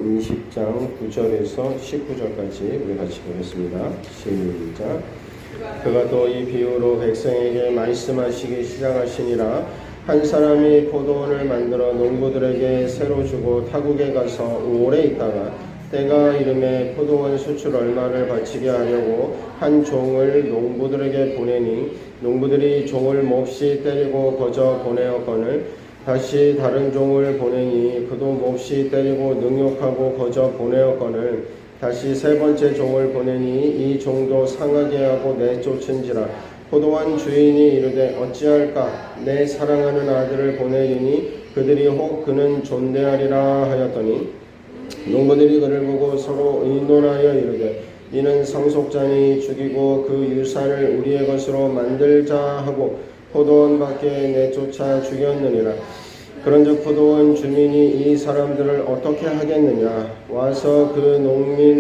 20장 9절에서 19절까지 우리 같이 보겠습니다. 시작. 그가 또 이 비유로 백성에게 말씀하시기 시작하시니라. 한 사람이 포도원을 만들어 농부들에게 새로 주고 타국에 가서 오래 있다가 때가 이름에 포도원 수출 얼마를 바치게 하려고 한 종을 농부들에게 보내니 농부들이 종을 몹시 때리고 거저 보내었거늘 다시 다른 종을 보내니 그도 몹시 때리고 능욕하고 거저 보내었거늘 다시 세 번째 종을 보내니 이 종도 상하게 하고 내쫓은지라. 포도원 주인이 이르되 어찌할까 내 사랑하는 아들을 보내리니 그들이 혹 그는 존대하리라 하였더니 농부들이 그를 보고 서로 의논하여 이르되 이는 상속자니 죽이고 그 유산을 우리의 것으로 만들자 하고 포도원 밖에 내쫓아 죽였느니라. 그런즉 포도원 주민이 이 사람들을 어떻게 하겠느냐. 와서 그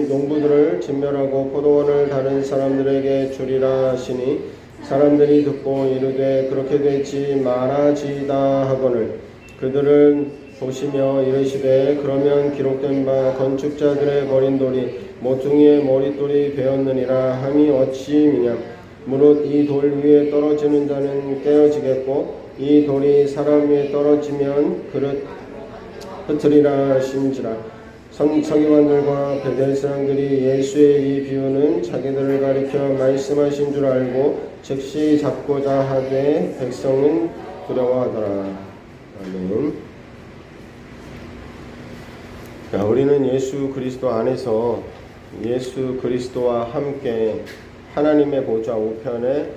농부들을 진멸하고 포도원을 다른 사람들에게 주리라 하시니 사람들이 듣고 이르되 그렇게 되지 말아지이다 하거늘 그들은 보시며 이르시되 그러면 기록된 바 건축자들의 버린 돌이 모퉁이의 머릿돌이 되었느니라 함이 어찌미냐. 무릇 이 돌 위에 떨어지는 자는 깨어지겠고 이 돌이 사람 위에 떨어지면 그릇 흩으리라 하신지라. 서기관들과 베델 사람들이 예수의 이 비유는 자기들을 가리켜 말씀하신 줄 알고 즉시 잡고자 하되 백성은 두려워하더라. 아멘. 자, 우리는 예수 그리스도 안에서 예수 그리스도와 함께 하나님의 보좌 우편에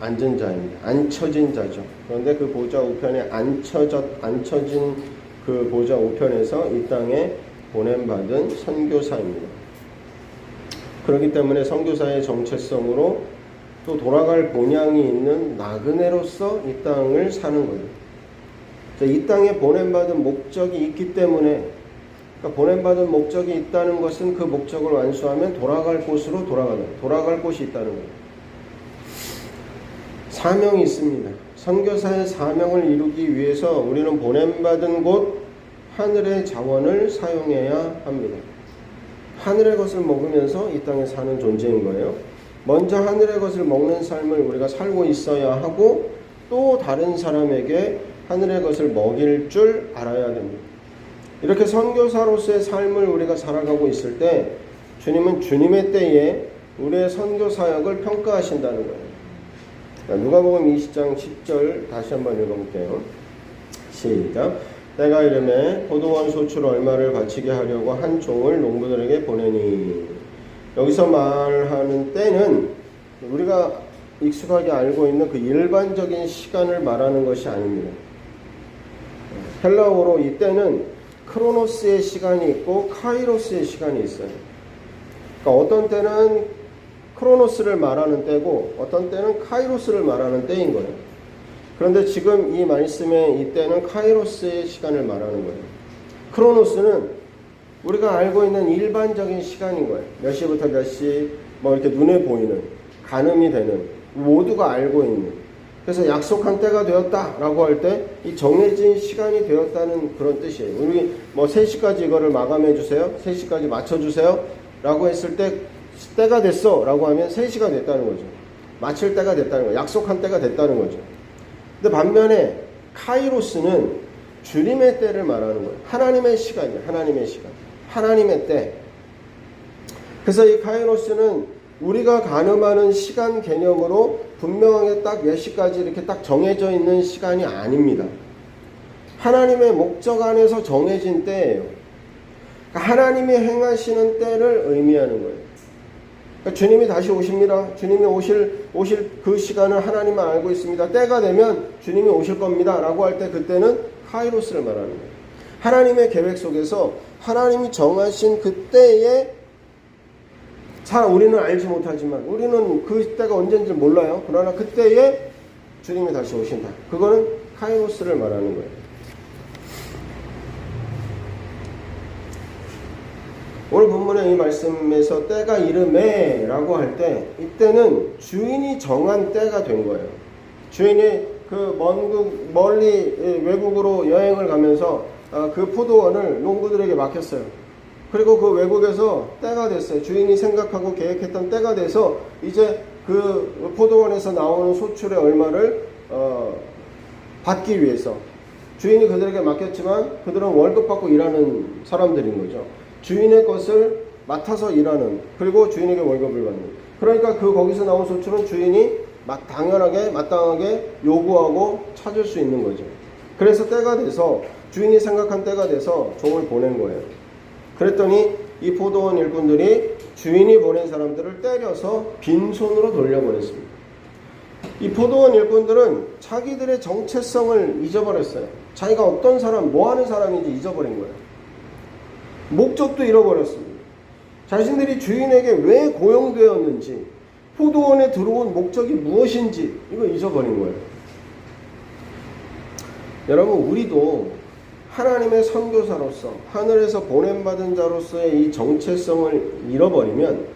앉은 자입니다. 앉혀진 자죠. 그런데 그 보좌 우편에 앉혀진 그 보좌 우편에서 이 땅에 보냄받은 선교사입니다. 그렇기 때문에 선교사의 정체성으로 또 돌아갈 본향이 있는 나그네로서 이 땅을 사는 거예요. 이 땅에 보냄받은 목적이 있기 때문에 그러니까 보냄받은 목적이 있다는 것은 그 목적을 완수하면 돌아갈 곳으로 돌아갈 곳이 있다는 거예요. 사명이 있습니다. 선교사의 사명을 이루기 위해서 우리는 보냄받은 곳 하늘의 자원을 사용해야 합니다. 하늘의 것을 먹으면서 이 땅에 사는 존재인 거예요. 먼저 하늘의 것을 먹는 삶을 우리가 살고 있어야 하고 또 다른 사람에게 하늘의 것을 먹일 줄 알아야 됩니다. 이렇게 선교사로서의 삶을 우리가 살아가고 있을 때 주님은 주님의 때에 우리의 선교 사역을 평가하신다는 거예요. 누가복음 20장 10절 다시 한번 읽어볼게요. 시작. 때가 이름에 포도원 소출 얼마를 바치게 하려고 한 종을 농부들에게 보내니. 여기서 말하는 때는 우리가 익숙하게 알고 있는 그 일반적인 시간을 말하는 것이 아닙니다. 헬라어로 이 때는 크로노스의 시간이 있고 카이로스의 시간이 있어요. 그러니까 어떤 때는 크로노스를 말하는 때고 어떤 때는 카이로스를 말하는 때인 거예요. 그런데 지금 이 말씀의 이 때는 카이로스의 시간을 말하는 거예요. 크로노스는 우리가 알고 있는 일반적인 시간인 거예요. 몇 시부터 몇 시, 뭐 이렇게 눈에 보이는, 가늠이 되는, 모두가 알고 있는. 그래서 약속한 때가 되었다라고 할 때 이 정해진 시간이 되었다는 그런 뜻이에요. 우리 뭐 3시까지 이거를 마감해 주세요. 3시까지 맞춰 주세요. 라고 했을 때 때가 됐어 라고 하면 3시가 됐다는 거죠. 마칠 때가 됐다는 거예요. 약속한 때가 됐다는 거죠. 근데 반면에 카이로스는 주님의 때를 말하는 거예요. 하나님의 시간이에요. 하나님의 시간. 하나님의 때. 그래서 이 카이로스는 우리가 가늠하는 시간 개념으로 분명하게 딱 몇 시까지 이렇게 딱 정해져 있는 시간이 아닙니다. 하나님의 목적 안에서 정해진 때예요. 그러니까 하나님이 행하시는 때를 의미하는 거예요. 그러니까 주님이 다시 오십니다. 주님이 오실 그 시간을 하나님만 알고 있습니다. 때가 되면 주님이 오실 겁니다. 라고 할 때 그때는 카이로스를 말하는 거예요. 하나님의 계획 속에서 하나님이 정하신 그때에 잘 우리는 알지 못하지만 우리는 그 때가 언제인지 몰라요. 그러나 그때에 주님이 다시 오신다. 그거는 카이로스를 말하는 거예요. 오늘 본문의 이 말씀에서 때가 이름에 라고 할 때 이때는 주인이 정한 때가 된 거예요. 주인이 그 멀리 외국으로 여행을 가면서 그 포도원을 농부들에게 맡겼어요. 그리고 그 외국에서 때가 됐어요. 주인이 생각하고 계획했던 때가 돼서 이제 그 포도원에서 나오는 소출의 얼마를 받기 위해서 주인이 그들에게 맡겼지만 그들은 월급 받고 일하는 사람들인 거죠. 주인의 것을 맡아서 일하는, 그리고 주인에게 월급을 받는. 그러니까 그 거기서 나온 소출은 주인이 당연하게 마땅하게 요구하고 찾을 수 있는 거죠. 그래서 때가 돼서 주인이 생각한 때가 돼서 종을 보낸 거예요. 그랬더니 이 포도원 일꾼들이 주인이 보낸 사람들을 때려서 빈손으로 돌려보냈습니다. 이 포도원 일꾼들은 자기들의 정체성을 잊어버렸어요. 자기가 어떤 사람, 뭐 하는 사람인지 잊어버린 거예요. 목적도 잃어버렸습니다. 자신들이 주인에게 왜 고용되었는지, 포도원에 들어온 목적이 무엇인지 이거 잊어버린 거예요. 여러분, 우리도 하나님의 선교사로서 하늘에서 보냄받은 자로서의 이 정체성을 잃어버리면,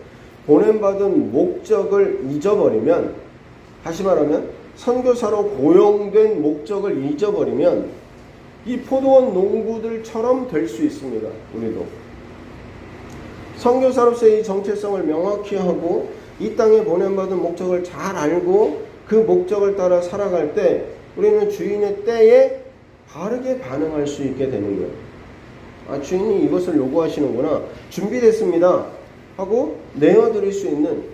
보냄받은 목적을 잊어버리면, 다시 말하면 선교사로 고용된 목적을 잊어버리면 이 포도원 농부들처럼 될 수 있습니다. 우리도 선교사로서의 이 정체성을 명확히 하고 이 땅에 보냄받은 목적을 잘 알고 그 목적을 따라 살아갈 때 우리는 주인의 때에 바르게 반응할 수 있게 되는 거예요. 아, 주인이 이것을 요구하시는구나, 준비됐습니다 하고 내어드릴 수 있는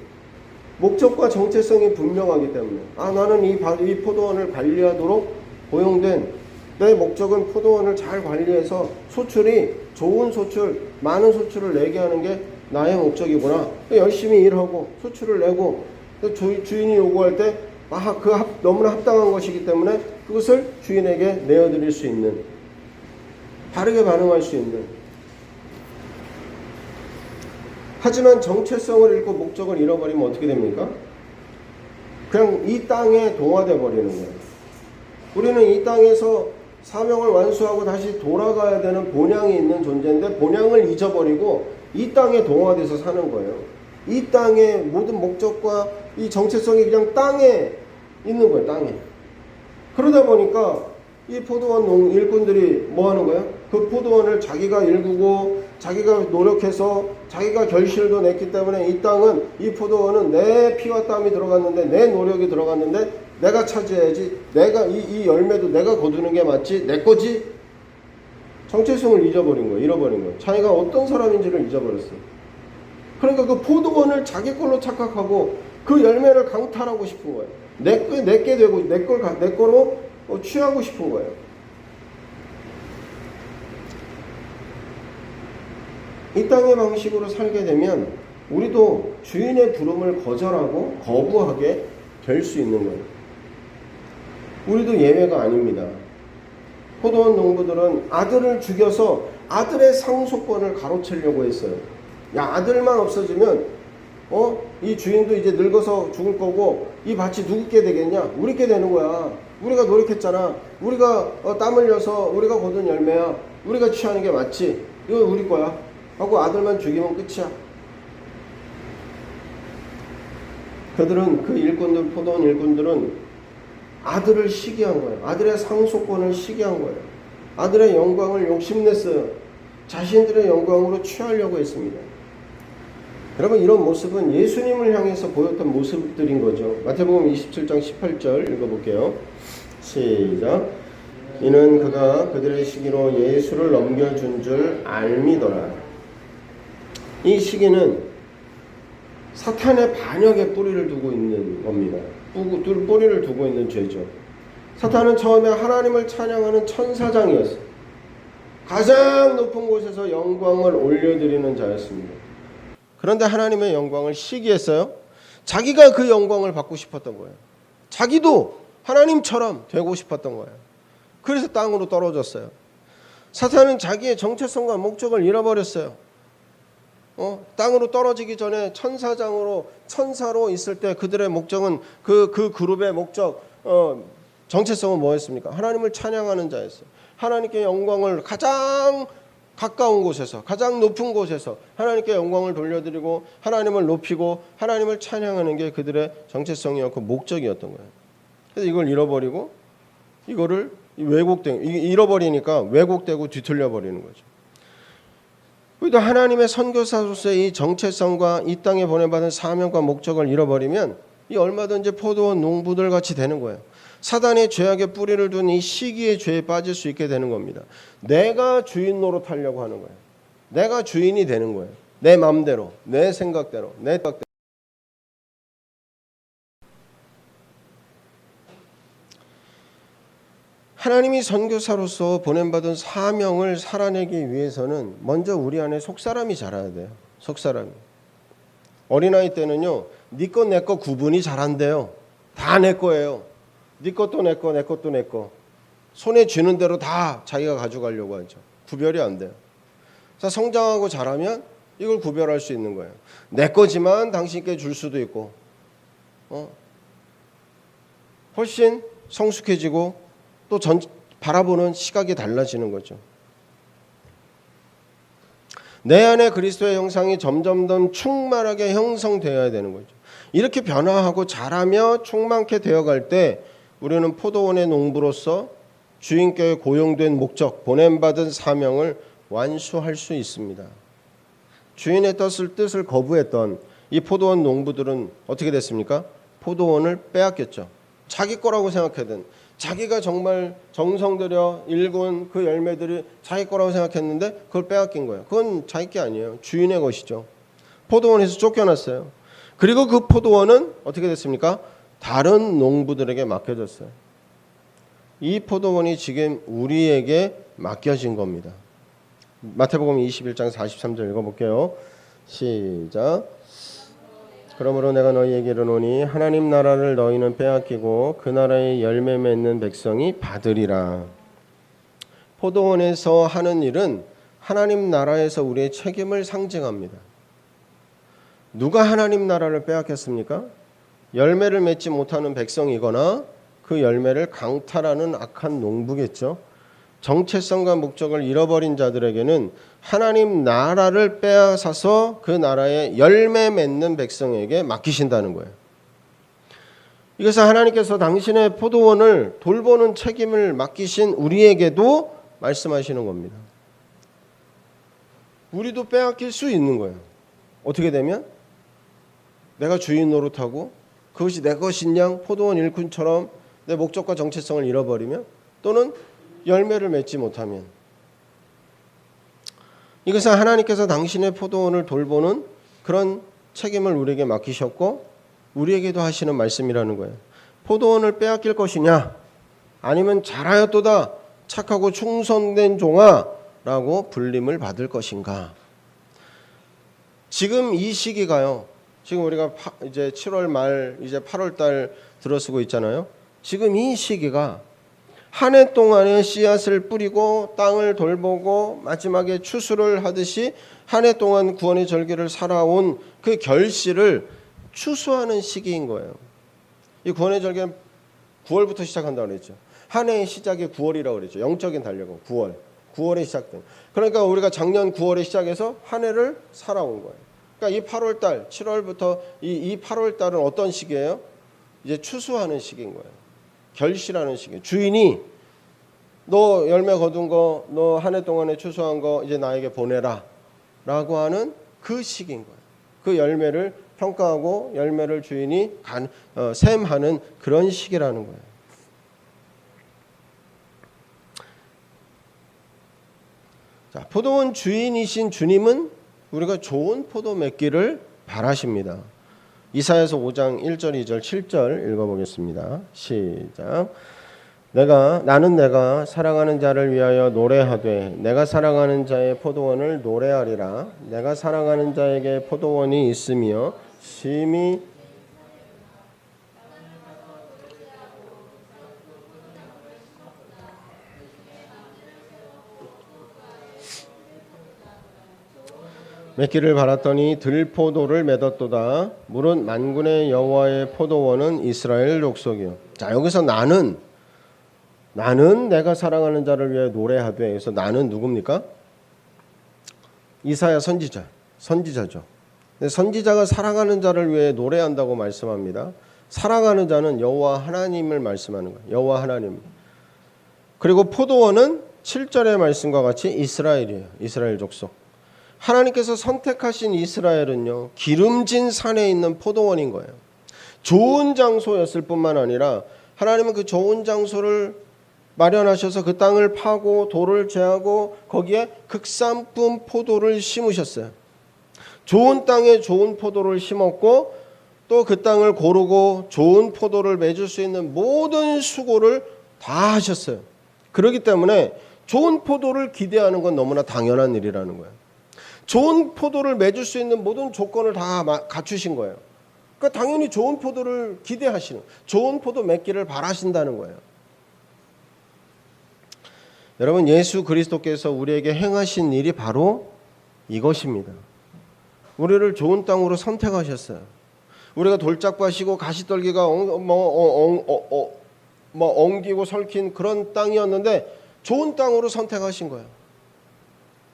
목적과 정체성이 분명하기 때문에, 아, 나는 이 포도원을 관리하도록 고용된, 내 목적은 포도원을 잘 관리해서 소출이 좋은 소출, 많은 소출을 내게 하는 게 나의 목적이구나. 열심히 일하고 소출을 내고 주인이 요구할 때 너무나 합당한 것이기 때문에 그것을 주인에게 내어드릴 수 있는, 바르게 반응할 수 있는. 하지만 정체성을 잃고 목적을 잃어버리면 어떻게 됩니까? 그냥 이 땅에 동화돼 버리는 거예요. 우리는 이 땅에서 사명을 완수하고 다시 돌아가야 되는 본향이 있는 존재인데 본향을 잊어버리고 이 땅에 동화돼서 사는 거예요. 이 땅의 모든 목적과 이 정체성이 그냥 땅에 있는 거예요. 땅에. 그러다 보니까 이 포도원 일꾼들이 뭐 하는 거예요? 그 포도원을 자기가 일구고 자기가 노력해서 자기가 결실도 냈기 때문에 이 땅은, 이 포도원은 내 피와 땀이 들어갔는데, 내 노력이 들어갔는데 내가 차지해야지, 내가 이 열매도 내가 거두는 게 맞지, 내 거지. 정체성을 잃어버린 거예요. 자기가 어떤 사람인지를 잊어버렸어요. 그러니까 그 포도원을 자기 걸로 착각하고 그 열매를 강탈하고 싶은 거예요. 내게 되고 내 거로 취하고 싶은 거예요. 이 땅의 방식으로 살게 되면 우리도 주인의 부름을 거절하고 거부하게 될 수 있는 거예요. 우리도 예외가 아닙니다. 포도원 농부들은 아들을 죽여서 아들의 상속권을 가로채려고 했어요. 야, 아들만 없어지면 이 주인도 이제 늙어서 죽을 거고 이 밭이 누구께 되겠냐? 우리께 되는 거야. 우리가 노력했잖아. 우리가 땀 흘려서 우리가 거둔 열매야. 우리가 취하는 게 맞지. 이건 우리 거야 하고 아들만 죽이면 끝이야. 그들은, 그 일꾼들, 포도원 일꾼들은 아들을 시기한 거예요. 아들의 상속권을 시기한 거예요. 아들의 영광을 욕심냈어요. 자신들의 영광으로 취하려고 했습니다. 여러분, 이런 모습은 예수님을 향해서 보였던 모습들인 거죠. 마태복음 27장 18절 읽어볼게요. 시작. 이는 그가 그들의 시기로 예수를 넘겨준 줄 알미더라. 이 시기는 사탄의 반역에 뿌리를 두고 있는 겁니다. 뿌리를 두고 있는 죄죠. 사탄은 처음에 하나님을 찬양하는 천사장이었어요. 가장 높은 곳에서 영광을 올려드리는 자였습니다. 그런데 하나님의 영광을 시기했어요. 자기가 그 영광을 받고 싶었던 거예요. 자기도 하나님처럼 되고 싶었던 거예요. 그래서 땅으로 떨어졌어요. 사탄은 자기의 정체성과 목적을 잃어버렸어요. 땅으로 떨어지기 전에 천사로 있을 때 그들의 목적은, 그 그룹의 목적, 정체성은 뭐였습니까? 하나님을 찬양하는 자였어요. 하나님께 영광을 가장 가까운 곳에서, 가장 높은 곳에서 하나님께 영광을 돌려드리고 하나님을 높이고 하나님을 찬양하는 게 그들의 정체성이었고 목적이었던 거예요. 그래서 이걸 잃어버리고 잃어버리니까 왜곡되고 뒤틀려 버리는 거죠. 우리도 하나님의 선교사로서의 이 정체성과 이 땅에 보내받은 사명과 목적을 잃어버리면 이 얼마든지 포도원 농부들 같이 되는 거예요. 사단의 죄악의 뿌리를 둔 이 시기의 죄에 빠질 수 있게 되는 겁니다. 내가 주인 노릇하려고 하는 거예요. 내가 주인이 되는 거예요. 내 마음대로, 내 생각대로, 내 뜻대로. 하나님이 선교사로서 보냄받은 사명을 살아내기 위해서는 먼저 우리 안에 속사람이 자라야 돼요. 속사람이. 어린아이 때는요, 네 거 내 거 구분이 잘 안 돼요. 다 내 거예요. 네 것도 내 거, 내 것도 내 거. 손에 쥐는 대로 다 자기가 가져가려고 하죠. 구별이 안 돼요. 자, 성장하고 자라면 이걸 구별할 수 있는 거예요. 내 거지만 당신께 줄 수도 있고, 훨씬 성숙해지고 또 바라보는 시각이 달라지는 거죠. 내 안에 그리스도의 형상이 점점 더 충만하게 형성되어야 되는 거죠. 이렇게 변화하고 자라며 충만케 되어갈 때 우리는 포도원의 농부로서 주인께 고용된 목적, 보냄받은 사명을 완수할 수 있습니다. 주인의 뜻을 거부했던 이 포도원 농부들은 어떻게 됐습니까? 포도원을 빼앗겼죠. 자기 거라고 생각하던, 자기가 정말 정성 들여 일군 그 열매들이 자기 거라고 생각했는데 그걸 빼앗긴 거예요. 그건 자기 게 아니에요. 주인의 것이죠. 포도원에서 쫓겨났어요. 그리고 그 포도원은 어떻게 됐습니까? 다른 농부들에게 맡겨졌어요. 이 포도원이 지금 우리에게 맡겨진 겁니다. 마태복음 21장 43절 읽어볼게요. 시작. 그러므로 내가 너희에게 이르노니 하나님 나라를 너희는 빼앗기고 그 나라의 열매 맺는 백성이 받으리라. 포도원에서 하는 일은 하나님 나라에서 우리의 책임을 상징합니다. 누가 하나님 나라를 빼앗겼습니까? 열매를 맺지 못하는 백성이거나 그 열매를 강탈하는 악한 농부겠죠. 정체성과 목적을 잃어버린 자들에게는 하나님 나라를 빼앗아서 그 나라의 열매 맺는 백성에게 맡기신다는 거예요. 이것은 하나님께서 당신의 포도원을 돌보는 책임을 맡기신 우리에게도 말씀하시는 겁니다. 우리도 빼앗길 수 있는 거예요. 어떻게 되면? 내가 주인 노릇하고 그것이 내 것인 양 포도원 일꾼처럼 내 목적과 정체성을 잃어버리면, 또는 열매를 맺지 못하면, 이것은 하나님께서 당신의 포도원을 돌보는 그런 책임을 우리에게 맡기셨고 우리에게도 하시는 말씀이라는 거예요. 포도원을 빼앗길 것이냐, 아니면 잘하였도다 착하고 충성된 종아 라고 불림을 받을 것인가. 지금 이 시기가요, 지금 우리가 이제 7월 말 이제 8월 달 들어서고 있잖아요. 지금 이 시기가 한 해 동안의 씨앗을 뿌리고 땅을 돌보고 마지막에 추수를 하듯이 한 해 동안 구원의 절기를 살아온 그 결실을 추수하는 시기인 거예요. 이 구원의 절기는 9월부터 시작한다고 그랬죠. 한 해의 시작이 9월이라고 그랬죠. 영적인 달력은 9월에 시작된. 그러니까 우리가 작년 9월에 시작해서 한 해를 살아온 거예요. 그러니까 이 8월 달, 7월부터 이 8월 달은 어떤 시기예요? 이제 추수하는 시기인 거예요. 결실하는 시기. 주인이 너 열매 거둔 거, 너 한 해 동안에 추수한 거 이제 나에게 보내라 라고 하는 그 시기인 거예요. 그 열매를 평가하고 열매를 주인이 셈하는 그런 시기라는 거예요. 자, 포도원 주인이신 주님은 우리가 좋은 포도 맺기를 바라십니다. 이사야서 5장 1절, 2절, 7절 읽어보겠습니다. 시작. 나는 내가 사랑하는 자를 위하여 노래하되 내가 사랑하는 자의 포도원을 노래하리라. 내가 사랑하는 자에게 포도원이 있으며 심히 맺기를 바랐더니 들포도를 맺었도다. 무릇 만군의 여호와의 포도원은 이스라엘 족속이요. 자, 여기서 나는 내가 사랑하는 자를 위해 노래하되, 그래서 나는 누굽니까? 이사야 선지자죠. 선지자가 사랑하는 자를 위해 노래한다고 말씀합니다. 사랑하는 자는 여호와 하나님을 말씀하는 거예요. 여호와 하나님. 그리고 포도원은 7절의 말씀과 같이 이스라엘이에요. 이스라엘 족속. 하나님께서 선택하신 이스라엘은요, 기름진 산에 있는 포도원인 거예요. 좋은 장소였을 뿐만 아니라 하나님은 그 좋은 장소를 마련하셔서 그 땅을 파고 돌을 제하고 거기에 극산품 포도를 심으셨어요. 좋은 땅에 좋은 포도를 심었고 또 그 땅을 고르고 좋은 포도를 맺을 수 있는 모든 수고를 다 하셨어요. 그렇기 때문에 좋은 포도를 기대하는 건 너무나 당연한 일이라는 거예요. 좋은 포도를 맺을 수 있는 모든 조건을 다 갖추신 거예요. 그러니까 당연히 좋은 포도를 기대하시는, 좋은 포도 맺기를 바라신다는 거예요. 여러분, 예수 그리스도께서 우리에게 행하신 일이 바로 이것입니다. 우리를 좋은 땅으로 선택하셨어요. 우리가 돌짝밭이고 가시떨기가 엉기고 설킨 그런 땅이었는데 좋은 땅으로 선택하신 거예요.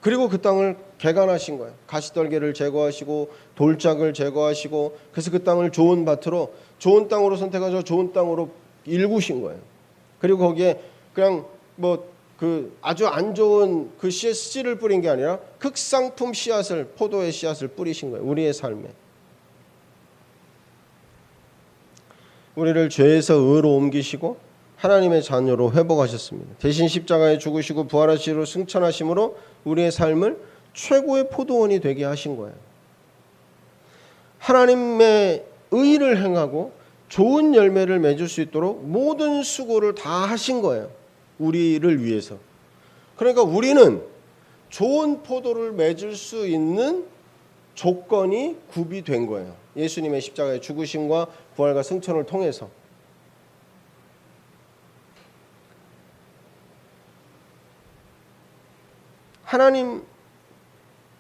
그리고 그 땅을 개간하신 거예요. 가시떨기를 제거하시고 돌짝을 제거하시고 그래서 그 땅을 좋은 밭으로, 좋은 땅으로 선택하셔서 좋은 땅으로 일구신 거예요. 그리고 거기에 그냥 그 아주 안 좋은 그 씨를 뿌린 게 아니라 극상품 씨앗을, 포도의 씨앗을 뿌리신 거예요. 우리의 삶에. 우리를 죄에서 의로 옮기시고 하나님의 자녀로 회복하셨습니다. 대신 십자가에 죽으시고 부활하시고 승천하심으로 우리의 삶을 최고의 포도원이 되게 하신 거예요. 하나님의 의를 행하고 좋은 열매를 맺을 수 있도록 모든 수고를 다 하신 거예요. 우리를 위해서. 그러니까 우리는 좋은 포도를 맺을 수 있는 조건이 구비된 거예요. 예수님의 십자가의 죽으심과 부활과 승천을 통해서. 하나님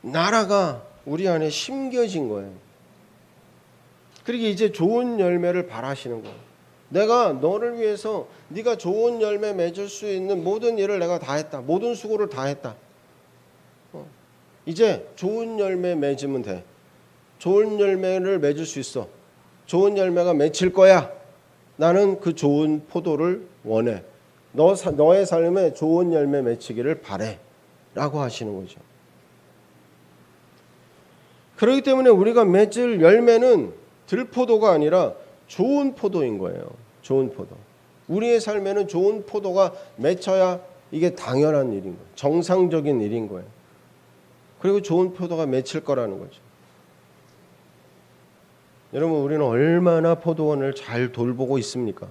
나라가 우리 안에 심겨진 거예요. 그리고 이제 좋은 열매를 바라시는 거예요. 내가 너를 위해서 네가 좋은 열매 맺을 수 있는 모든 일을 내가 다 했다. 모든 수고를 다 했다. 이제 좋은 열매 맺으면 돼. 좋은 열매를 맺을 수 있어. 좋은 열매가 맺힐 거야. 나는 그 좋은 포도를 원해. 너의 삶에 좋은 열매 맺히기를 바래. 라고 하시는 거죠. 그렇기 때문에 우리가 맺을 열매는 들포도가 아니라 좋은 포도인 거예요. 좋은 포도. 우리의 삶에는 좋은 포도가 맺혀야 이게 당연한 일인 거예요. 정상적인 일인 거예요. 그리고 좋은 포도가 맺힐 거라는 거죠. 여러분, 우리는 얼마나 포도원을 잘 돌보고 있습니까?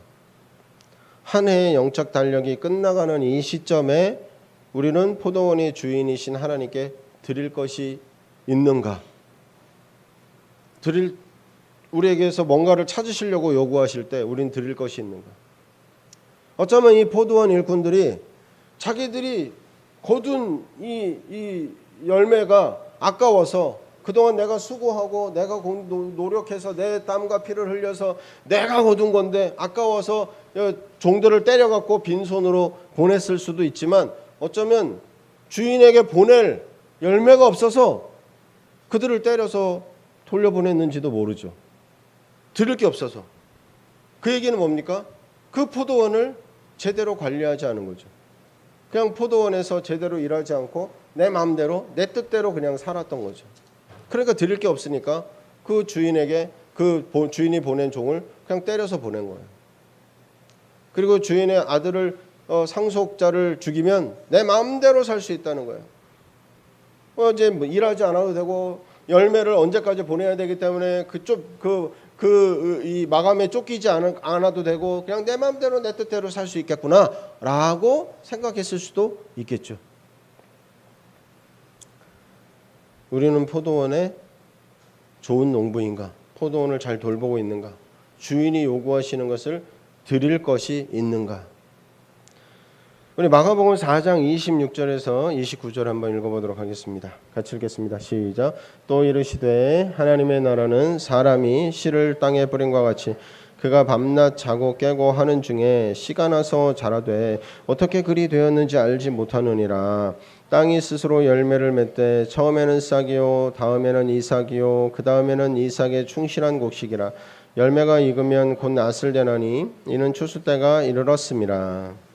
한 해의 영적 달력이 끝나가는 이 시점에 우리는 포도원의 주인이신 하나님께 드릴 것이 있는가? 우리에게서 뭔가를 찾으시려고 요구하실 때 우린 드릴 것이 있는가? 어쩌면 이 포도원 일꾼들이 자기들이 거둔 이 열매가 아까워서 그동안 내가 수고하고 내가 노력해서 내 땀과 피를 흘려서 내가 거둔 건데 아까워서 종들을 때려갖고 빈손으로 보냈을 수도 있지만 어쩌면 주인에게 보낼 열매가 없어서 그들을 때려서 돌려보냈는지도 모르죠. 들을 게 없어서. 그 얘기는 뭡니까? 그 포도원을 제대로 관리하지 않은 거죠. 그냥 포도원에서 제대로 일하지 않고 내 마음대로 내 뜻대로 그냥 살았던 거죠. 그러니까 드릴 게 없으니까 그 주인에게 그 주인이 보낸 종을 그냥 때려서 보낸 거예요. 그리고 주인의 아들을 상속자를 죽이면 내 마음대로 살 수 있다는 거예요. 이제 일하지 않아도 되고 열매를 언제까지 보내야 되기 때문에 이 마감에 쫓기지 않아도 되고 그냥 내 마음대로 내 뜻대로 살 수 있겠구나라고 생각했을 수도 있겠죠. 우리는 포도원의 좋은 농부인가? 포도원을 잘 돌보고 있는가? 주인이 요구하시는 것을 드릴 것이 있는가? 우리 마가복음 4장 26절에서 29절 한번 읽어보도록 하겠습니다. 같이 읽겠습니다. 시작. 또 이르시되 하나님의 나라는 사람이 씨를 땅에 뿌린과 같이 그가 밤낮 자고 깨고 하는 중에 씨가 나서 자라되 어떻게 그리 되었는지 알지 못하느니라. 땅이 스스로 열매를 맺되 처음에는 싹이요 다음에는 이삭이요 그 다음에는 이삭의 충실한 곡식이라. 열매가 익으면 곧 낫을 되나니 이는 추수 때가 이르렀음이라.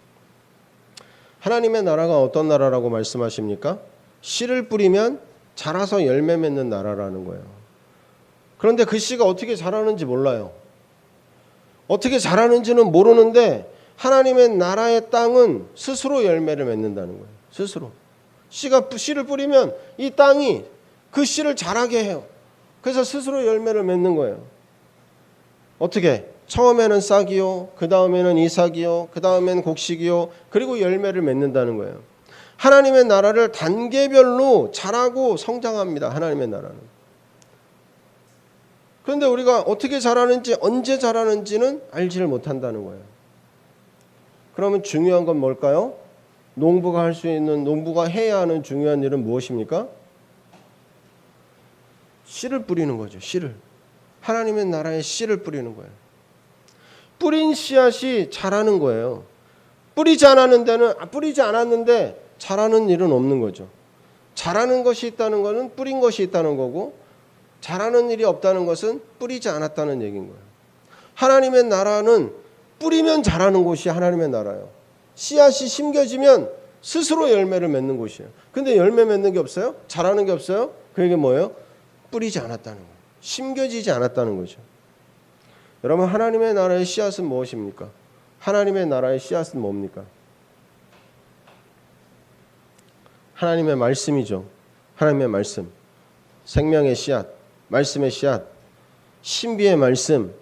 하나님의 나라가 어떤 나라라고 말씀하십니까? 씨를 뿌리면 자라서 열매 맺는 나라라는 거예요. 그런데 그 씨가 어떻게 자라는지 몰라요. 어떻게 자라는지는 모르는데 하나님의 나라의 땅은 스스로 열매를 맺는다는 거예요. 스스로. 씨를 뿌리면 이 땅이 그 씨를 자라게 해요. 그래서 스스로 열매를 맺는 거예요. 어떻게? 처음에는 싹이요, 그 다음에는 이삭이요, 그 다음에는 곡식이요, 그리고 열매를 맺는다는 거예요. 하나님의 나라를 단계별로 자라고 성장합니다. 하나님의 나라는. 그런데 우리가 어떻게 자라는지, 언제 자라는지는 알지를 못한다는 거예요. 그러면 중요한 건 뭘까요? 농부가 해야 하는 중요한 일은 무엇입니까? 씨를 뿌리는 거죠. 씨를. 하나님의 나라에 씨를 뿌리는 거예요. 뿌린 씨앗이 자라는 거예요. 뿌리지 않았는데 자라는 일은 없는 거죠. 자라는 것이 있다는 것은 뿌린 것이 있다는 거고, 자라는 일이 없다는 것은 뿌리지 않았다는 얘기인 거예요. 하나님의 나라는 뿌리면 자라는 곳이 하나님의 나라예요. 씨앗이 심겨지면 스스로 열매를 맺는 곳이에요. 근데 열매 맺는 게 없어요? 자라는 게 없어요? 그게 뭐예요? 뿌리지 않았다는 거예요. 심겨지지 않았다는 거죠. 여러분, 하나님의 나라의 씨앗은 무엇입니까? 하나님의 나라의 씨앗은 뭡니까? 하나님의 말씀이죠. 하나님의 말씀. 생명의 씨앗, 말씀의 씨앗, 신비의 말씀.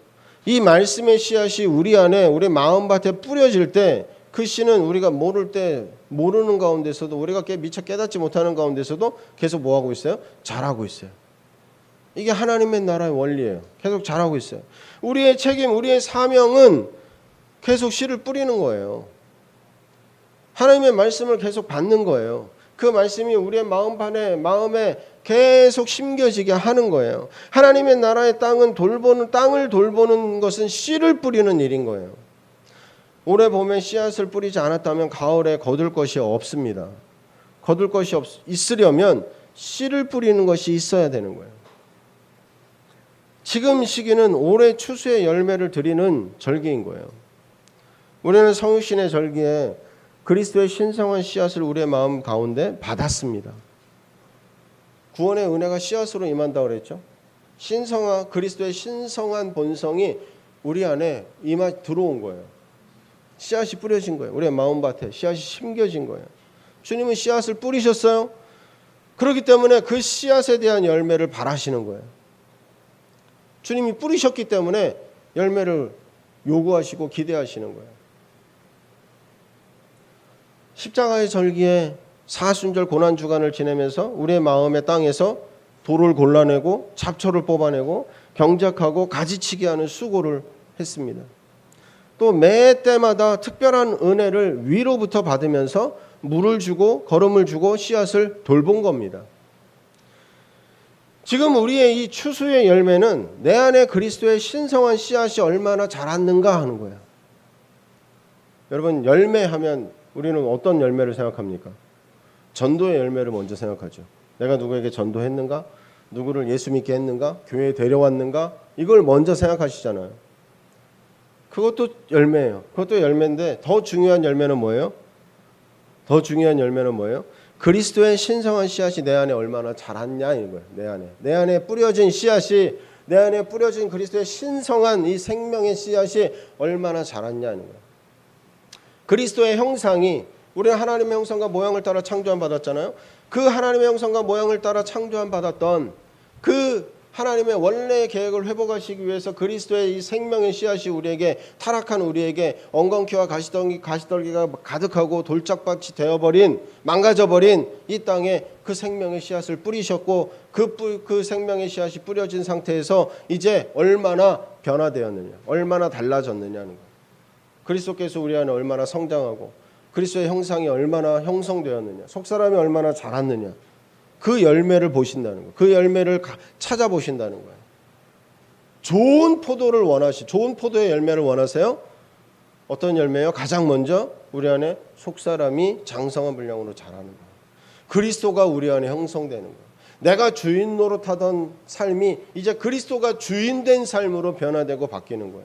이 말씀의 씨앗이 우리 안에, 우리 마음밭에 뿌려질 때 그 씨는 우리가 모르는 가운데서도, 우리가 미처 깨닫지 못하는 가운데서도 계속 뭐하고 있어요? 자라고 있어요. 이게 하나님의 나라의 원리예요. 계속 자라고 있어요. 우리의 책임, 우리의 사명은 계속 씨를 뿌리는 거예요. 하나님의 말씀을 계속 받는 거예요. 그 말씀이 우리의 마음에 계속 심겨지게 하는 거예요. 하나님의 나라의 땅을 돌보는 것은 씨를 뿌리는 일인 거예요. 올해 봄에 씨앗을 뿌리지 않았다면 가을에 거둘 것이 없습니다. 거둘 것이 있으려면 씨를 뿌리는 것이 있어야 되는 거예요. 지금 시기는 올해 추수의 열매를 드리는 절기인 거예요. 우리는 성육신의 절기에 그리스도의 신성한 씨앗을 우리의 마음 가운데 받았습니다. 구원의 은혜가 씨앗으로 임한다고 그랬죠. 그리스도의 신성한 본성이 우리 안에 들어온 거예요. 씨앗이 뿌려진 거예요. 우리의 마음밭에 씨앗이 심겨진 거예요. 주님은 씨앗을 뿌리셨어요. 그렇기 때문에 그 씨앗에 대한 열매를 바라시는 거예요. 주님이 뿌리셨기 때문에 열매를 요구하시고 기대하시는 거예요. 십자가의 절기에 사순절 고난주간을 지내면서 우리의 마음의 땅에서 돌을 골라내고 잡초를 뽑아내고 경작하고 가지치기 하는 수고를 했습니다. 또 매 때마다 특별한 은혜를 위로부터 받으면서 물을 주고 거름을 주고 씨앗을 돌본 겁니다. 지금 우리의 이 추수의 열매는 내 안에 그리스도의 신성한 씨앗이 얼마나 자랐는가 하는 거예요. 여러분, 열매하면 우리는 어떤 열매를 생각합니까? 전도의 열매를 먼저 생각하죠. 내가 누구에게 전도했는가? 누구를 예수 믿게 했는가? 교회에 데려왔는가? 이걸 먼저 생각하시잖아요. 그것도 열매예요. 그것도 열매인데 더 중요한 열매는 뭐예요? 그리스도의 신성한 씨앗이 내 안에 얼마나 자랐냐 이거예요. 내 안에 뿌려진 씨앗이, 내 안에 뿌려진 그리스도의 신성한 이 생명의 씨앗이 얼마나 자랐냐는 거예요. 그리스도의 형상이, 우리는 하나님의 형상과 모양을 따라 창조함 받았잖아요. 그 하나님의 형상과 모양을 따라 창조함 받았던 그 하나님의 원래의 계획을 회복하시기 위해서 그리스도의 이 생명의 씨앗이 타락한 우리에게 엉겅퀴와 가시떨기가 가득하고 돌짝밭이 되어버린, 망가져버린 이 땅에 그 생명의 씨앗을 뿌리셨고, 그 생명의 씨앗이 뿌려진 상태에서 이제 얼마나 변화되었느냐, 얼마나 달라졌느냐는 거예요. 그리스도께서 우리 안에 얼마나 성장하고 그리스도의 형상이 얼마나 형성되었느냐, 속사람이 얼마나 자랐느냐, 그 열매를 보신다는 거예요. 그 열매를 찾아보신다는 거예요. 좋은 포도의 열매를 원하세요? 어떤 열매요? 가장 먼저 우리 안에 속사람이 장성한 분량으로 자라는 거예요. 그리스도가 우리 안에 형성되는 거예요. 내가 주인 노릇하던 삶이 이제 그리스도가 주인된 삶으로 변화되고 바뀌는 거예요.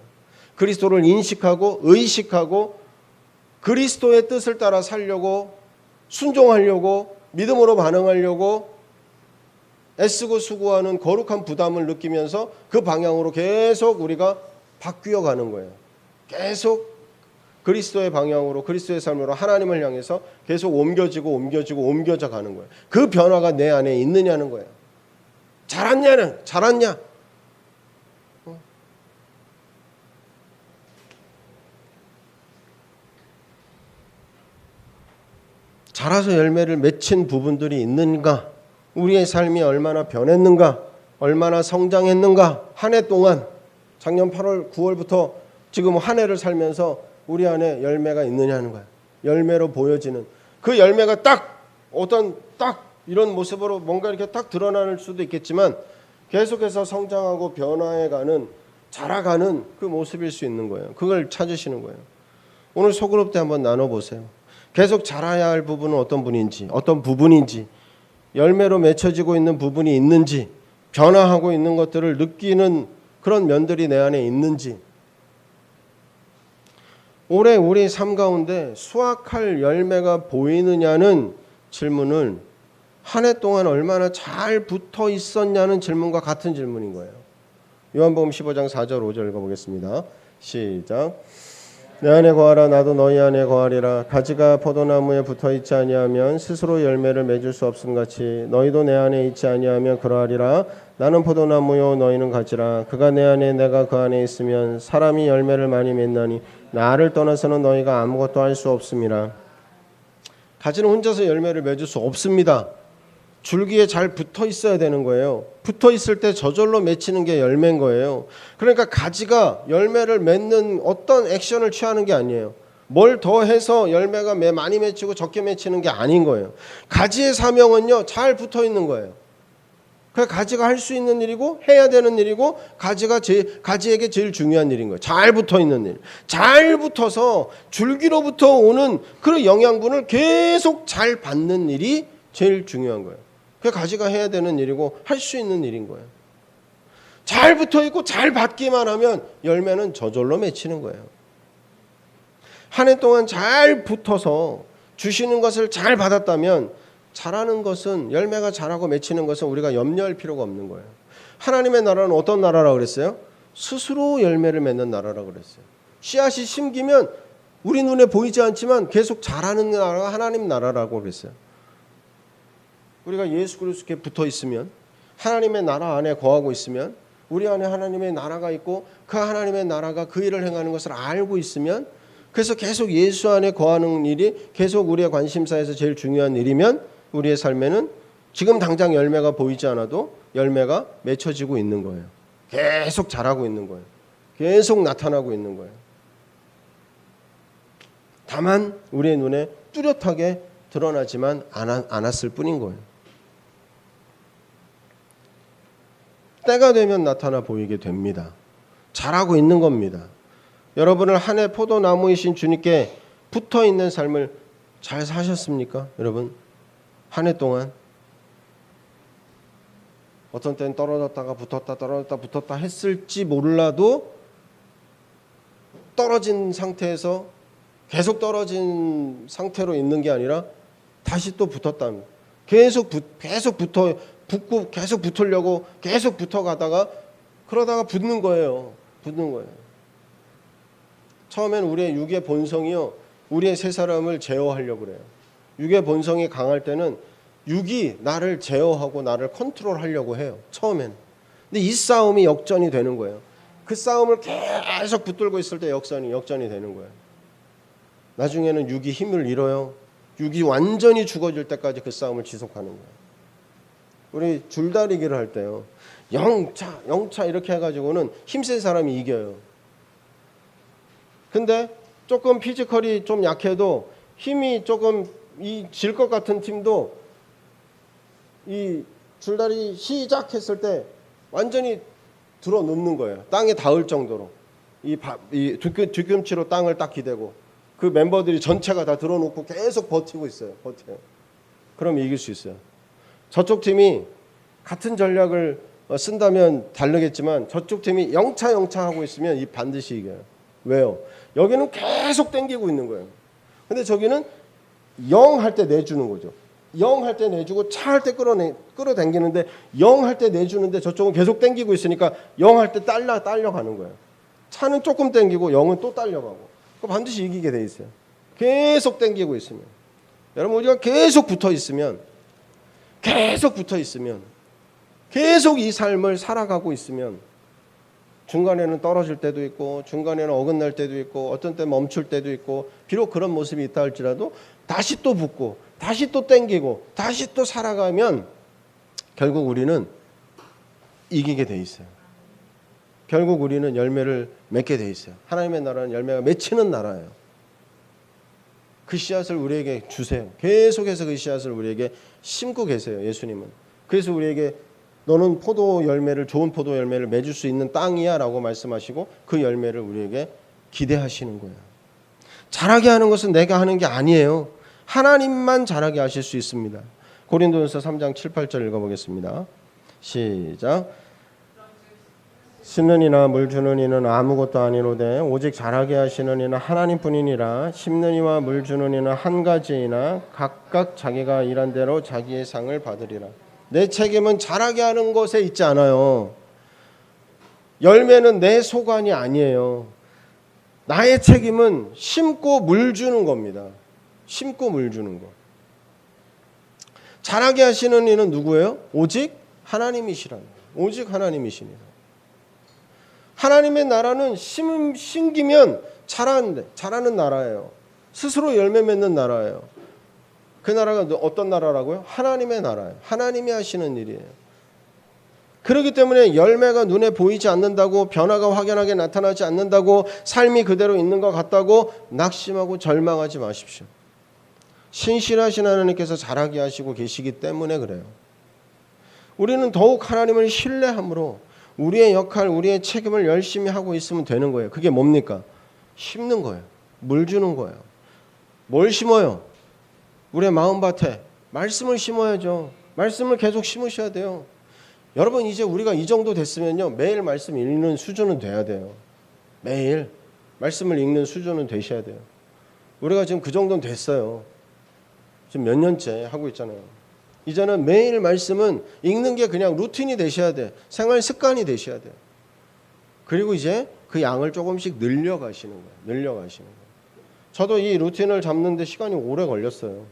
그리스도를 인식하고 의식하고 그리스도의 뜻을 따라 살려고, 순종하려고, 믿음으로 반응하려고 애쓰고 수고하는 거룩한 부담을 느끼면서 그 방향으로 계속 우리가 바뀌어 가는 거예요. 계속 그리스도의 방향으로, 그리스도의 삶으로 하나님을 향해서 계속 옮겨져 가는 거예요. 그 변화가 내 안에 있느냐는 거예요. 잘았냐? 자라서 열매를 맺힌 부분들이 있는가? 우리의 삶이 얼마나 변했는가? 얼마나 성장했는가? 한 해 동안 작년 8월, 9월부터 지금 한 해를 살면서 우리 안에 열매가 있느냐는 거야. 열매로 보여지는 그 열매가 딱 이런 모습으로 뭔가 이렇게 딱 드러날 수도 있겠지만 계속해서 성장하고 변화해가는, 자라가는 그 모습일 수 있는 거예요. 그걸 찾으시는 거예요. 오늘 소그룹 때 한번 나눠보세요. 계속 자라야 할 부분은 어떤 부분인지, 열매로 맺혀지고 있는 부분이 있는지, 변화하고 있는 것들을 느끼는 그런 면들이 내 안에 있는지. 올해 우리 삶 가운데 수확할 열매가 보이느냐는 질문을 한 해 동안 얼마나 잘 붙어 있었냐는 질문과 같은 질문인 거예요. 요한복음 15장 4절 5절 읽어보겠습니다. 시작. 내 안에 거하라 나도 너희 안에 거하리라. 가지가 포도나무에 붙어있지 아니하면 스스로 열매를 맺을 수 없음같이 너희도 내 안에 있지 아니하면 그러하리라. 나는 포도나무요 너희는 가지라. 그가 내 안에 내가 그 안에 있으면 사람이 열매를 많이 맺나니 나를 떠나서는 너희가 아무것도 할 수 없음이라. 가지는 혼자서 열매를 맺을 수 없습니다. 줄기에 잘 붙어 있어야 되는 거예요. 붙어 있을 때 저절로 맺히는 게 열매인 거예요. 그러니까 가지가 열매를 맺는 어떤 액션을 취하는 게 아니에요. 뭘 더 해서 열매가 많이 맺히고 적게 맺히는 게 아닌 거예요. 가지의 사명은요, 잘 붙어 있는 거예요. 그 가지가 할 수 있는 일이고 해야 되는 일이고 가지에게 제일 중요한 일인 거예요. 잘 붙어 있는 일. 잘 붙어서 줄기로부터 오는 그 영양분을 계속 잘 받는 일이 제일 중요한 거예요. 그 가지가 해야 되는 일이고 할 수 있는 일인 거예요. 잘 붙어 있고 잘 받기만 하면 열매는 저절로 맺히는 거예요. 한 해 동안 잘 붙어서 주시는 것을 잘 받았다면 자라는 것은, 열매가 자라고 맺히는 것은 우리가 염려할 필요가 없는 거예요. 하나님의 나라는 어떤 나라라고 그랬어요? 스스로 열매를 맺는 나라라고 그랬어요. 씨앗이 심기면 우리 눈에 보이지 않지만 계속 자라는 나라가 하나님 나라라고 그랬어요. 우리가 예수 그리스도께 붙어 있으면, 하나님의 나라 안에 거하고 있으면, 우리 안에 하나님의 나라가 있고 그 하나님의 나라가 그 일을 행하는 것을 알고 있으면, 그래서 계속 예수 안에 거하는 일이 계속 우리의 관심사에서 제일 중요한 일이면 우리의 삶에는 지금 당장 열매가 보이지 않아도 열매가 맺혀지고 있는 거예요. 계속 자라고 있는 거예요. 계속 나타나고 있는 거예요. 다만 우리의 눈에 뚜렷하게 드러나지만 않았을 뿐인 거예요. 때가 되면 나타나 보이게 됩니다. 잘하고 있는 겁니다. 여러분을 한 해 포도나무이신 주님께 붙어있는 삶을 잘 사셨습니까? 여러분, 한 해 동안 어떤 때는 떨어졌다가 붙었다 했을지 몰라도 떨어진 상태에서 계속 떨어진 상태로 있는 게 아니라 다시 또 붙었답니다. 계속 붙으려고 계속 붙어가다가 그러다가 붙는 거예요. 처음에는 우리의 육의 본성이요, 우리의 새 사람을 제어하려고 그래요. 육의 본성이 강할 때는 육이 나를 제어하고 나를 컨트롤하려고 해요. 처음에는. 근데 이 싸움이 역전이 되는 거예요. 그 싸움을 계속 붙들고 있을 때 역전이 되는 거예요. 나중에는 육이 힘을 잃어요. 육이 완전히 죽어질 때까지 그 싸움을 지속하는 거예요. 우리 줄다리기를 할 때요, 영차 이렇게 해가지고는 힘센 사람이 이겨요. 근데 조금 피지컬이 좀 약해도 힘이 조금 질 것 같은 팀도 이 줄다리 시작했을 때 완전히 들어 놓는 거예요. 땅에 닿을 정도로 이 뒤꿈치로 땅을 딱 기대고 그 멤버들이 전체가 다 들어놓고 계속 버텨요. 그럼 이길 수 있어요. 저쪽 팀이 같은 전략을 쓴다면 다르겠지만 저쪽 팀이 영차 하고 있으면 반드시 이겨요. 왜요? 여기는 계속 땡기고 있는 거예요. 근데 저기는 0 할 때 내주는 거죠. 영 할 때 내주고 차 할 때 끌어당기는데 영 할 때 내주는데 저쪽은 계속 당기고 있으니까 영 할 때 딸려가는 거예요. 차는 조금 당기고 영은 또 딸려가고. 반드시 이기게 돼 있어요. 계속 당기고 있으면. 여러분 우리가 계속 붙어 있으면 계속 이 삶을 살아가고 있으면 중간에는 떨어질 때도 있고 중간에는 어긋날 때도 있고 어떤 때 멈출 때도 있고 비록 그런 모습이 있다 할지라도 다시 또 붙고 다시 또 땡기고 다시 또 살아가면 결국 우리는 이기게 돼 있어요. 결국 우리는 열매를 맺게 돼 있어요. 하나님의 나라는 열매가 맺히는 나라예요. 그 씨앗을 우리에게 주세요. 계속해서 그 씨앗을 우리에게 심고 계세요. 예수님은. 그래서 우리에게 너는 좋은 포도 열매를 맺을 수 있는 땅이야 라고 말씀하시고 그 열매를 우리에게 기대하시는 거예요. 자라게 하는 것은 내가 하는 게 아니에요. 하나님만 자라게 하실 수 있습니다. 고린도전서 3장 7, 8절 읽어보겠습니다. 시작. 심는 이나 물 주는 이는 아무것도 아니로되 오직 자라게 하시는 이는 하나님뿐이니라. 심는 이와 물 주는 이는 한 가지이나 각각 자기가 일한 대로 자기의 상을 받으리라. 내 책임은 자라게 하는 것에 있지 않아요. 열매는 내 소관이 아니에요. 나의 책임은 심고 물 주는 겁니다. 심고 물 주는 거. 자라게 하시는 이는 누구예요? 오직 하나님이시라는 거예요. 오직 하나님이십니다. 하나님의 나라는 심기면 자라는 나라예요. 스스로 열매 맺는 나라예요. 그 나라가 어떤 나라라고요? 하나님의 나라예요. 하나님이 하시는 일이에요. 그렇기 때문에 열매가 눈에 보이지 않는다고, 변화가 확연하게 나타나지 않는다고, 삶이 그대로 있는 것 같다고 낙심하고 절망하지 마십시오. 신실하신 하나님께서 자라게 하시고 계시기 때문에 그래요. 우리는 더욱 하나님을 신뢰함으로 우리의 역할, 우리의 책임을 열심히 하고 있으면 되는 거예요. 그게 뭡니까? 심는 거예요. 물 주는 거예요. 뭘 심어요? 우리의 마음밭에 말씀을 심어야죠. 말씀을 계속 심으셔야 돼요. 여러분 이제 우리가 이 정도 됐으면요. 매일 말씀 읽는 수준은 돼야 돼요. 매일 말씀을 읽는 수준은 되셔야 돼요. 우리가 지금 그 정도는 됐어요. 지금 몇 년째 하고 있잖아요. 이제는 매일 말씀은 읽는 게 그냥 루틴이 되셔야 돼. 생활 습관이 되셔야 돼요. 그리고 이제 그 양을 조금씩 늘려가시는 거예요. 늘려가시는 거예요. 저도 이 루틴을 잡는데 시간이 오래 걸렸어요.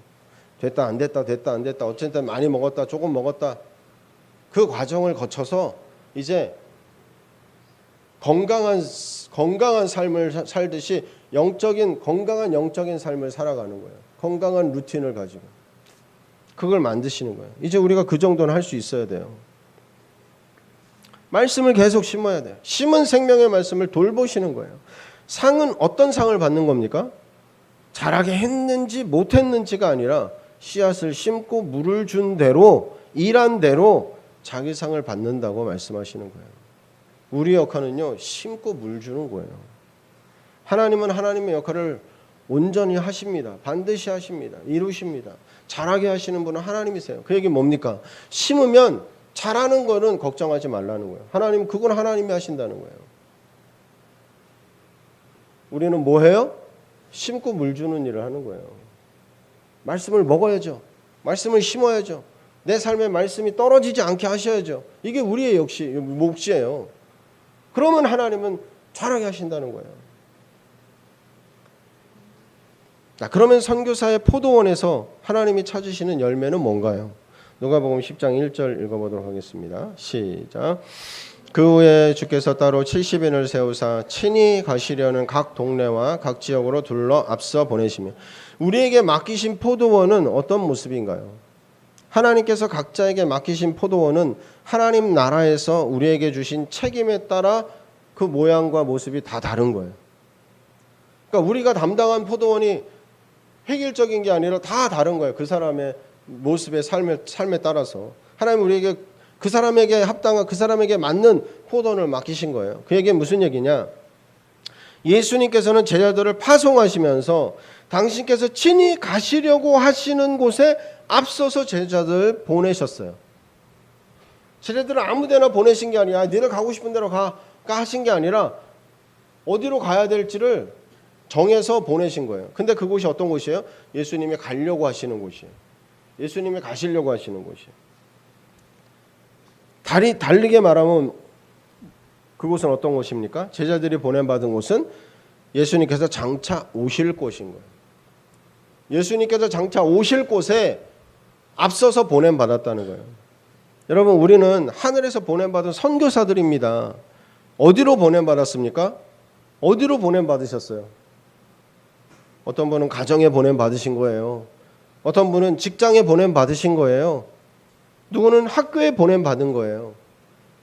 됐다 안 됐다 됐다 안 됐다 어쨌든 많이 먹었다 조금 먹었다 그 과정을 거쳐서 이제 건강한 삶을 살듯이 건강한 영적인 삶을 살아가는 거예요. 건강한 루틴을 가지고 그걸 만드시는 거예요. 이제 우리가 그 정도는 할 수 있어야 돼요. 말씀을 계속 심어야 돼요. 심은 생명의 말씀을 돌보시는 거예요. 상은 어떤 상을 받는 겁니까? 자라게 했는지 못했는지가 아니라 씨앗을 심고 물을 준 대로 일한 대로 자기 상을 받는다고 말씀하시는 거예요. 우리 역할은요. 심고 물 주는 거예요. 하나님은 하나님의 역할을 온전히 하십니다. 반드시 하십니다. 이루십니다. 자라게 하시는 분은 하나님이세요. 그 얘기는 뭡니까? 심으면 자라는 거는 걱정하지 말라는 거예요. 하나님 그건 하나님이 하신다는 거예요. 우리는 뭐 해요? 심고 물 주는 일을 하는 거예요. 말씀을 먹어야죠. 말씀을 심어야죠. 내 삶에 말씀이 떨어지지 않게 하셔야죠. 이게 우리의 몫이에요. 그러면 하나님은 자라게 하신다는 거예요. 자, 그러면 선교사의 포도원에서 하나님이 찾으시는 열매는 뭔가요? 누가복음 10장 1절 읽어보도록 하겠습니다. 시작. 그 후에 주께서 따로 70인을 세우사 친히 가시려는 각 동네와 각 지역으로 둘러 앞서 보내시며 우리에게 맡기신 포도원은 어떤 모습인가요? 하나님께서 각자에게 맡기신 포도원은 하나님 나라에서 우리에게 주신 책임에 따라 그 모양과 모습이 다 다른 거예요. 그러니까 우리가 담당한 포도원이 획일적인 게 아니라 다 다른 거예요. 그 사람의 모습의 삶에 따라서 하나님 우리에게 그 사람에게 합당한 그 사람에게 맞는 포도원을 맡기신 거예요. 그 얘기는 무슨 얘기냐? 예수님께서는 제자들을 파송하시면서 당신께서 친히 가시려고 하시는 곳에 앞서서 제자들 보내셨어요. 제자들을 아무데나 보내신 게 아니라 너희들 가고 싶은 데로 가 하신 게 아니라 어디로 가야 될지를 정해서 보내신 거예요. 근데 그곳이 어떤 곳이에요? 예수님이 가려고 하시는 곳이에요. 예수님이 가시려고 하시는 곳이에요. 다르게 말하면 그곳은 어떤 곳입니까? 제자들이 보냄받은 곳은 예수님께서 장차 오실 곳인 거예요. 예수님께서 장차 오실 곳에 앞서서 보냄받았다는 거예요. 여러분, 우리는 하늘에서 보냄받은 선교사들입니다. 어디로 보냄받았습니까? 어디로 보냄받으셨어요? 어떤 분은 가정에 보냄받으신 거예요. 어떤 분은 직장에 보냄받으신 거예요. 누구는 학교에 보냄받은 거예요.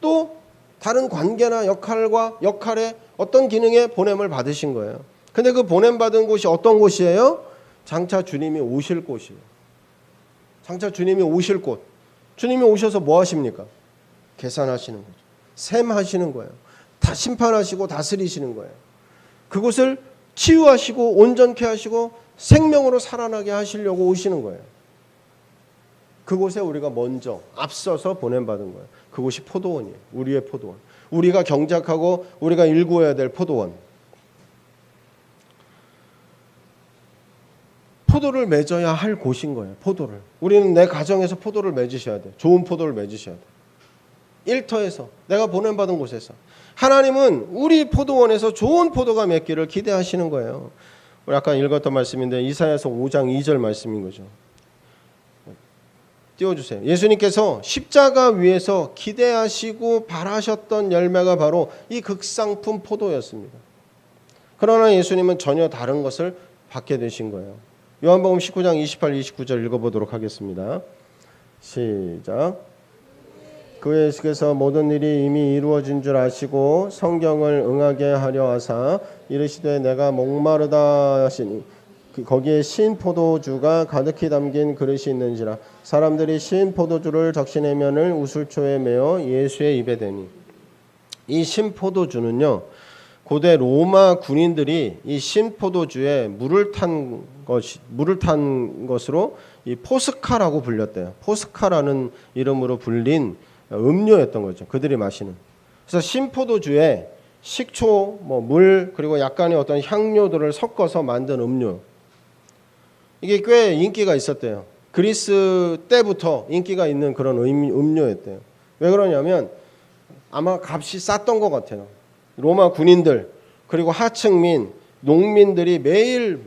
또 다른 관계나 역할의 어떤 기능에 보냄을 받으신 거예요. 근데 그 보냄받은 곳이 어떤 곳이에요? 장차 주님이 오실 곳이에요. 장차 주님이 오실 곳. 주님이 오셔서 뭐 하십니까? 계산하시는 거죠. 셈하시는 거예요. 다 심판하시고 다스리시는 거예요. 그곳을 치유하시고 온전케 하시고 생명으로 살아나게 하시려고 오시는 거예요. 그곳에 우리가 먼저 앞서서 보냄받은 거예요. 그곳이 포도원이에요. 우리의 포도원. 우리가 경작하고 우리가 일구어야 될 포도원. 포도를 맺어야 할 곳인 거예요. 포도를. 우리는 내 가정에서 포도를 맺으셔야 돼. 좋은 포도를 맺으셔야 돼. 일터에서, 내가 보냄받은 곳에서. 하나님은 우리 포도원에서 좋은 포도가 맺기를 기대하시는 거예요. 우리 아까 읽었던 말씀인데 이사야서 5장 2절 말씀인 거죠. 띄워주세요. 예수님께서 십자가 위에서 기대하시고 바라셨던 열매가 바로 이 극상품 포도였습니다. 그러나 예수님은 전혀 다른 것을 받게 되신 거예요. 요한복음 19장 28, 29절 읽어보도록 하겠습니다. 시작. 그 예수께서 모든 일이 이미 이루어진 줄 아시고 성경을 응하게 하려 하사 이르시되 내가 목마르다 하시니 거기에 신 포도주가 가득히 담긴 그릇이 있는지라 사람들이 신 포도주를 적시내면을 우슬초에 메어 예수의 입에 대니. 이 신 포도주는요, 고대 로마 군인들이 이 신 포도주에 물을 탄 것으로 이 포스카라고 불렸대요. 포스카라는 이름으로 불린 음료였던 거죠. 그들이 마시는. 그래서 신 포도주에 식초, 물, 그리고 약간의 어떤 향료들을 섞어서 만든 음료. 이게 꽤 인기가 있었대요. 그리스 때부터 인기가 있는 그런 음료였대요. 왜 그러냐면 아마 값이 쌌던 것 같아요. 로마 군인들 그리고 하층민, 농민들이 매일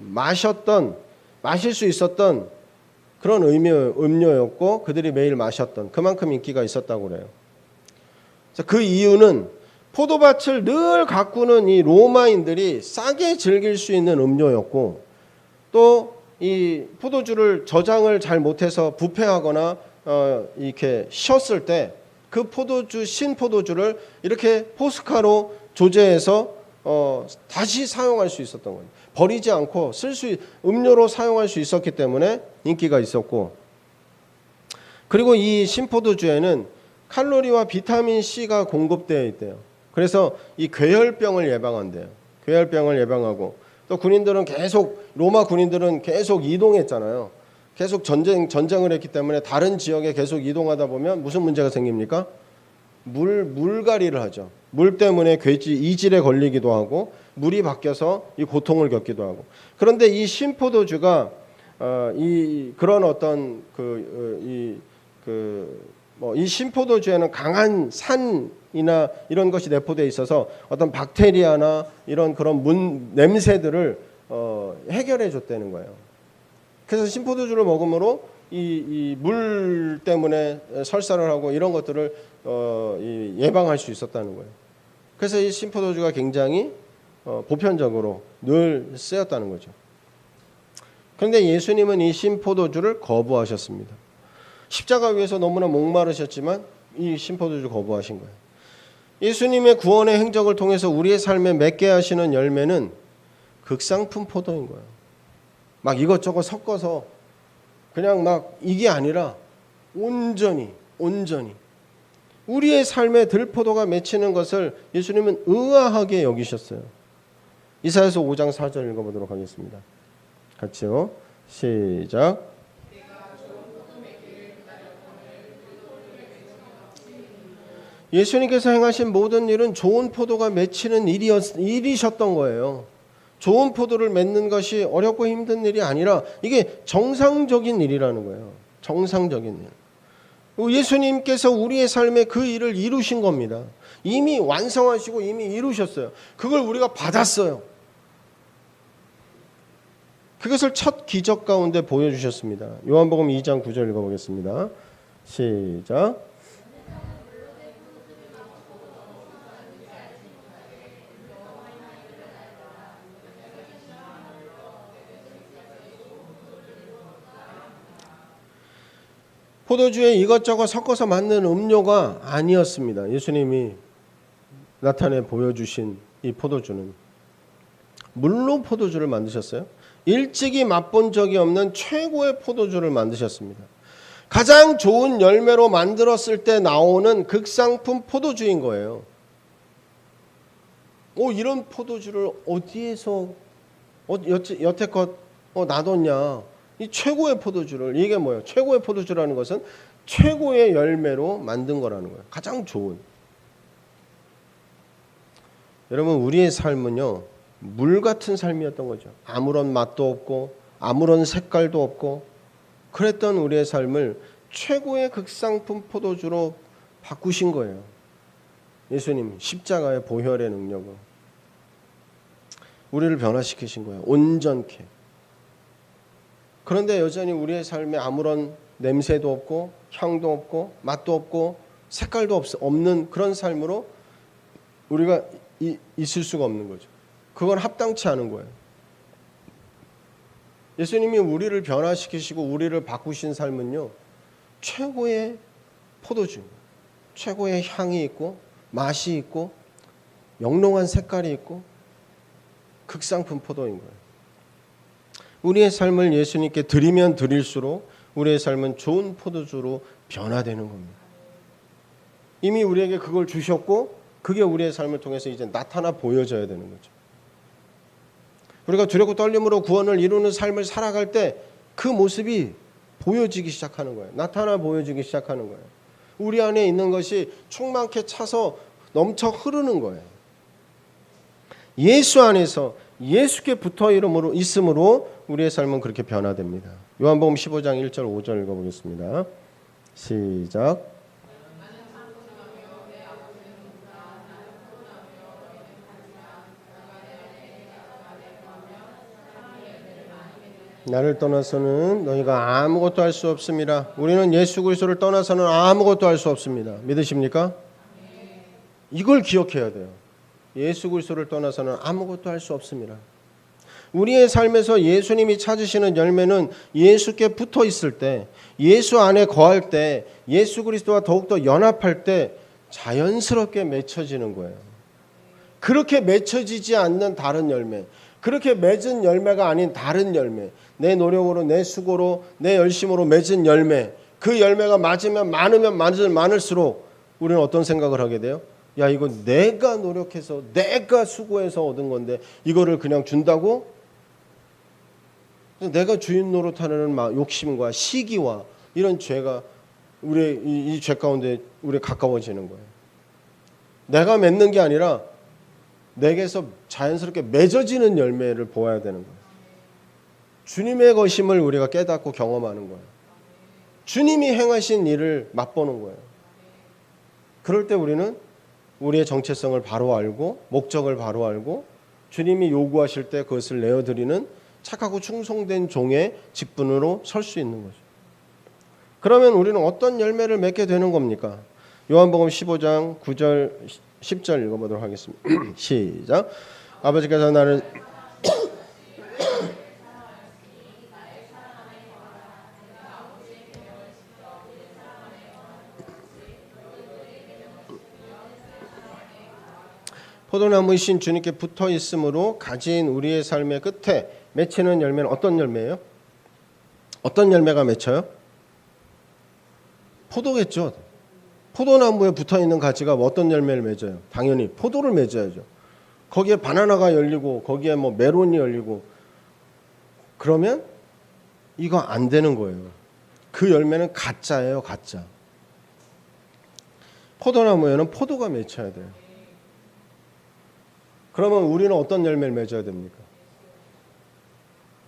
마실 수 있었던 그런 음료였고 그들이 매일 마셨던 그만큼 인기가 있었다고 그래요. 그 이유는 포도밭을 늘 가꾸는 이 로마인들이 싸게 즐길 수 있는 음료였고 또 이 포도주를 저장을 잘 못해서 부패하거나 이렇게 쉬었을 때 그 신 포도주를 이렇게 포스카로 조제해서 다시 사용할 수 있었던 거예요. 버리지 않고 음료로 사용할 수 있었기 때문에 인기가 있었고, 그리고 이 신포도주에는 칼로리와 비타민 C가 공급되어 있대요. 그래서 이 괴혈병을 예방한대요. 괴혈병을 예방하고 또 로마 군인들은 계속 이동했잖아요. 계속 전쟁을 했기 때문에 다른 지역에 계속 이동하다 보면 무슨 문제가 생깁니까? 물갈이를 하죠. 물 때문에 이질에 걸리기도 하고 물이 바뀌어서 이 고통을 겪기도 하고. 그런데 이 신포도주가 그런 어떤 이 신포도주에는 강한 산이나 이런 것이 내포되어 있어서 어떤 박테리아나 이런 그런 냄새들을 해결해 줬다는 거예요. 그래서 신포도주를 먹음으로 이 물 때문에 설사를 하고 이런 것들을 예방할 수 있었다는 거예요. 그래서 이 신포도주가 굉장히 보편적으로 늘 쓰였다는 거죠. 그런데 예수님은 이 신포도주를 거부하셨습니다. 십자가 위에서 너무나 목마르셨지만 이 신포도주 거부하신 거예요. 예수님의 구원의 행적을 통해서 우리의 삶에 맺게 하시는 열매는 극상품 포도인 거예요. 막 이것저것 섞어서 그냥 막 이게 아니라 온전히 우리의 삶에 들포도가 맺히는 것을 예수님은 의아하게 여기셨어요. 이사야서 5장 4절 읽어보도록 하겠습니다. 같이요. 시작. 예수님께서 행하신 모든 일은 좋은 포도가 맺히는 일이셨던 거예요. 좋은 포도를 맺는 것이 어렵고 힘든 일이 아니라 이게 정상적인 일이라는 거예요. 정상적인 일. 예수님께서 우리의 삶에 그 일을 이루신 겁니다. 이미 완성하시고 이미 이루셨어요. 그걸 우리가 받았어요. 그것을 첫 기적 가운데 보여주셨습니다. 요한복음 2장 9절 읽어보겠습니다. 시작. 포도주에 이것저것 섞어서 만든 음료가 아니었습니다. 예수님이 나타내 보여주신 이 포도주는 물로 포도주를 만드셨어요. 일찍이 맛본 적이 없는 최고의 포도주를 만드셨습니다. 가장 좋은 열매로 만들었을 때 나오는 극상품 포도주인 거예요. 이런 포도주를 어디에서 여태껏 놔뒀냐. 이 최고의 포도주를, 이게 뭐예요? 최고의 포도주라는 것은 최고의 열매로 만든 거라는 거예요. 가장 좋은. 여러분, 우리의 삶은요, 물 같은 삶이었던 거죠. 아무런 맛도 없고 아무런 색깔도 없고 그랬던 우리의 삶을 최고의 극상품 포도주로 바꾸신 거예요. 예수님 십자가의 보혈의 능력으로 우리를 변화시키신 거예요. 온전케. 그런데 여전히 우리의 삶에 아무런 냄새도 없고 향도 없고 맛도 없고 색깔도 없는 그런 삶으로 우리가 있을 수가 없는 거죠. 그건 합당치 않은 거예요. 예수님이 우리를 변화시키시고 우리를 바꾸신 삶은요, 최고의 포도주, 최고의 향이 있고 맛이 있고 영롱한 색깔이 있고 극상품 포도인 거예요. 우리의 삶을 예수님께 드리면 드릴수록 우리의 삶은 좋은 포도주로 변화되는 겁니다. 이미 우리에게 그걸 주셨고 그게 우리의 삶을 통해서 이제 나타나 보여져야 되는 거죠. 우리가 두렵고 떨림으로 구원을 이루는 삶을 살아갈 때 그 모습이 보여지기 시작하는 거예요. 나타나 보여지기 시작하는 거예요. 우리 안에 있는 것이 충만케 차서 넘쳐 흐르는 거예요. 예수 안에서 예수께 붙어 있음으로 우리의 삶은 그렇게 변화됩니다. 요한복음 15장 1절 5절 읽어보겠습니다. 시작. 나를 떠나서는 너희가 아무것도 할 수 없습니다. 우리는 예수 그리스도를 떠나서는 아무것도 할 수 없습니다. 믿으십니까? 이걸 기억해야 돼요. 예수 그리스도를 떠나서는 아무것도 할 수 없습니다. 우리의 삶에서 예수님이 찾으시는 열매는 예수께 붙어 있을 때, 예수 안에 거할 때, 예수 그리스도와 더욱더 연합할 때 자연스럽게 맺혀지는 거예요. 그렇게 맺혀지지 않는 다른 열매, 그렇게 맺은 열매가 아닌 다른 열매, 내 노력으로, 내 수고로, 내 열심으로 맺은 열매, 그 열매가 많으면 많을수록 우리는 어떤 생각을 하게 돼요? 야, 이거 내가 노력해서 내가 수고해서 얻은 건데 이거를 그냥 준다고? 내가 주인 노릇하는 욕심과 시기와 이런 죄가 우리 이 죄 가운데 우리 가까워지는 거예요. 내가 맺는 게 아니라 내게서 자연스럽게 맺어지는 열매를 보아야 되는 거예요. 주님의 것임을 우리가 깨닫고 경험하는 거예요. 주님이 행하신 일을 맛보는 거예요. 그럴 때 우리는 우리의 정체성을 바로 알고 목적을 바로 알고 주님이 요구하실 때 그것을 내어드리는 착하고 충성된 종의 직분으로 설 수 있는 거죠. 그러면 우리는 어떤 열매를 맺게 되는 겁니까? 요한복음 15장 9절 10절 읽어보도록 하겠습니다. 시작. 아버지께서 나를 포도나무이신 주님께 붙어 있으므로 가진 우리의 삶의 끝에 맺히는 열매는 어떤 열매예요? 어떤 열매가 맺혀요? 포도겠죠. 포도나무에 붙어있는 가지가 어떤 열매를 맺어요? 당연히 포도를 맺어야죠. 거기에 바나나가 열리고 거기에 메론이 열리고 그러면 이거 안 되는 거예요. 그 열매는 가짜예요. 가짜. 포도나무에는 포도가 맺혀야 돼요. 그러면 우리는 어떤 열매를 맺어야 됩니까?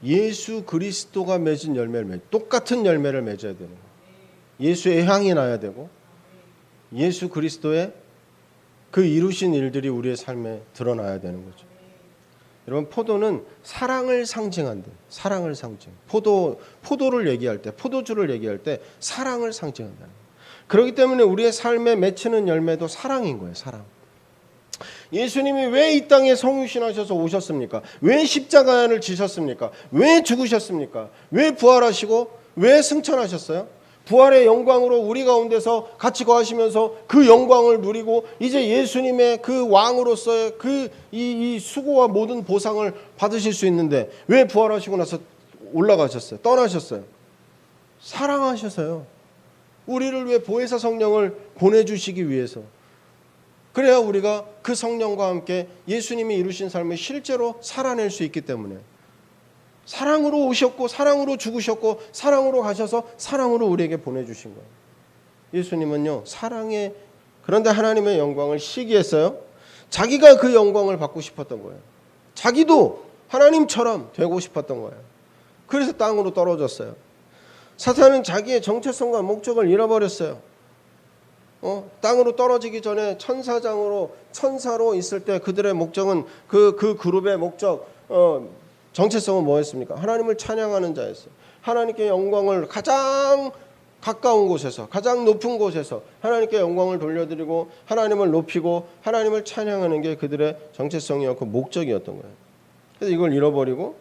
예수 그리스도가 맺은 열매를 똑같은 열매를 맺어야 되는 거예요. 예수의 향이 나야 되고 예수 그리스도의 그 이루신 일들이 우리의 삶에 드러나야 되는 거죠. 여러분, 포도는 사랑을 상징한대. 사랑을 상징. 포도를 얘기할 때, 포도주를 얘기할 때 사랑을 상징한다는 거예요. 그렇기 때문에 우리의 삶에 맺히는 열매도 사랑인 거예요. 사랑. 예수님이 왜 이 땅에 성육신하셔서 오셨습니까? 왜 십자가를 지셨습니까? 왜 죽으셨습니까? 왜 부활하시고 왜 승천하셨어요? 부활의 영광으로 우리 가운데서 같이 거하시면서 그 영광을 누리고 이제 예수님의 그 왕으로서의 이 수고와 모든 보상을 받으실 수 있는데 왜 부활하시고 나서 올라가셨어요? 떠나셨어요? 사랑하셔서요. 우리를 위해 보혜사 성령을 보내주시기 위해서. 그래야 우리가 그 성령과 함께 예수님이 이루신 삶을 실제로 살아낼 수 있기 때문에 사랑으로 오셨고 사랑으로 죽으셨고 사랑으로 가셔서 사랑으로 우리에게 보내주신 거예요. 예수님은요 사랑에, 그런데 하나님의 영광을 시기했어요. 자기가 그 영광을 받고 싶었던 거예요. 자기도 하나님처럼 되고 싶었던 거예요. 그래서 땅으로 떨어졌어요. 사탄은 자기의 정체성과 목적을 잃어버렸어요. 땅으로 떨어지기 전에 천사로 있을 때 그들의 목적은 그 그룹의 목적, 정체성은 뭐였습니까? 하나님을 찬양하는 자였어요. 하나님께 영광을 가장 가까운 곳에서, 가장 높은 곳에서 하나님께 영광을 돌려드리고 하나님을 높이고 하나님을 찬양하는 게 그들의 정체성이었고 목적이었던 거예요. 그래서 이걸 잃어버리고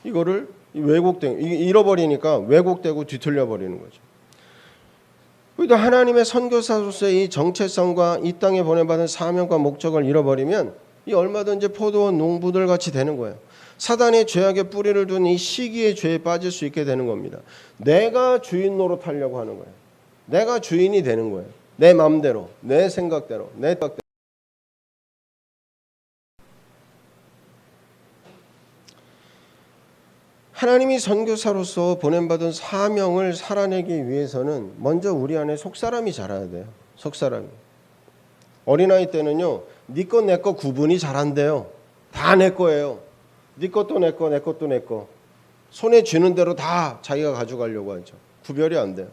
이거를 잃어버리니까 왜곡되고 뒤틀려 버리는 거죠. 우리도 하나님의 선교사로서의 이 정체성과 이 땅에 보내받은 사명과 목적을 잃어버리면 이 얼마든지 포도원 농부들 같이 되는 거예요. 사단의 죄악의 뿌리를 둔 이 시기의 죄에 빠질 수 있게 되는 겁니다. 내가 주인 노릇하려고 하는 거예요. 내가 주인이 되는 거예요. 내 마음대로, 내 생각대로, 내 뜻대로. 하나님이 선교사로서 보냄받은 사명을 살아내기 위해서는 먼저 우리 안에 속사람이 자라야 돼요. 속사람이. 어린아이 때는요. 네 거 내 거 구분이 잘 안 돼요. 다 내 거예요. 네 것도 내 거, 내 것도 내 거. 손에 쥐는 대로 다 자기가 가져가려고 하죠. 구별이 안 돼요.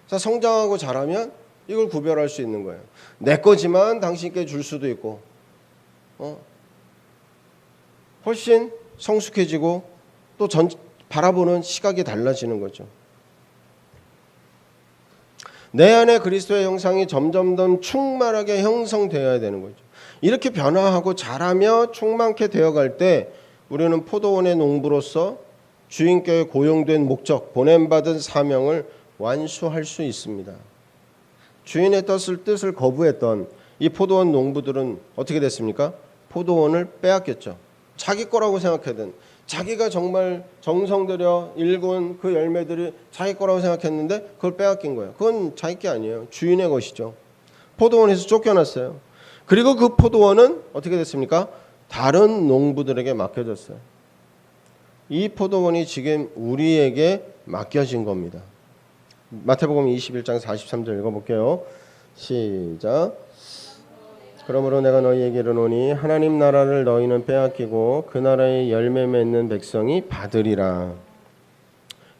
자, 성장하고 자라면 이걸 구별할 수 있는 거예요. 내 거지만 당신께 줄 수도 있고, 훨씬 성숙해지고 또 바라보는 시각이 달라지는 거죠. 내 안에 그리스도의 형상이 점점 더 충만하게 형성되어야 되는 거죠. 이렇게 변화하고 자라며 충만케 되어갈 때 우리는 포도원의 농부로서 주인께 고용된 목적, 보냄받은 사명을 완수할 수 있습니다. 주인의 뜻을 거부했던 이 포도원 농부들은 어떻게 됐습니까? 포도원을 빼앗겼죠. 자기 거라고 생각하던, 자기가 정말 정성 들여 일군 그 열매들이 자기 거라고 생각했는데 그걸 빼앗긴 거예요. 그건 자기 게 아니에요. 주인의 것이죠. 포도원에서 쫓겨났어요. 그리고 그 포도원은 어떻게 됐습니까? 다른 농부들에게 맡겨졌어요. 이 포도원이 지금 우리에게 맡겨진 겁니다. 마태복음 21장 43절 읽어볼게요. 시작. 그러므로 내가 너희에게 이르노니 하나님 나라를 너희는 빼앗기고 그 나라의 열매 맺는 백성이 받으리라.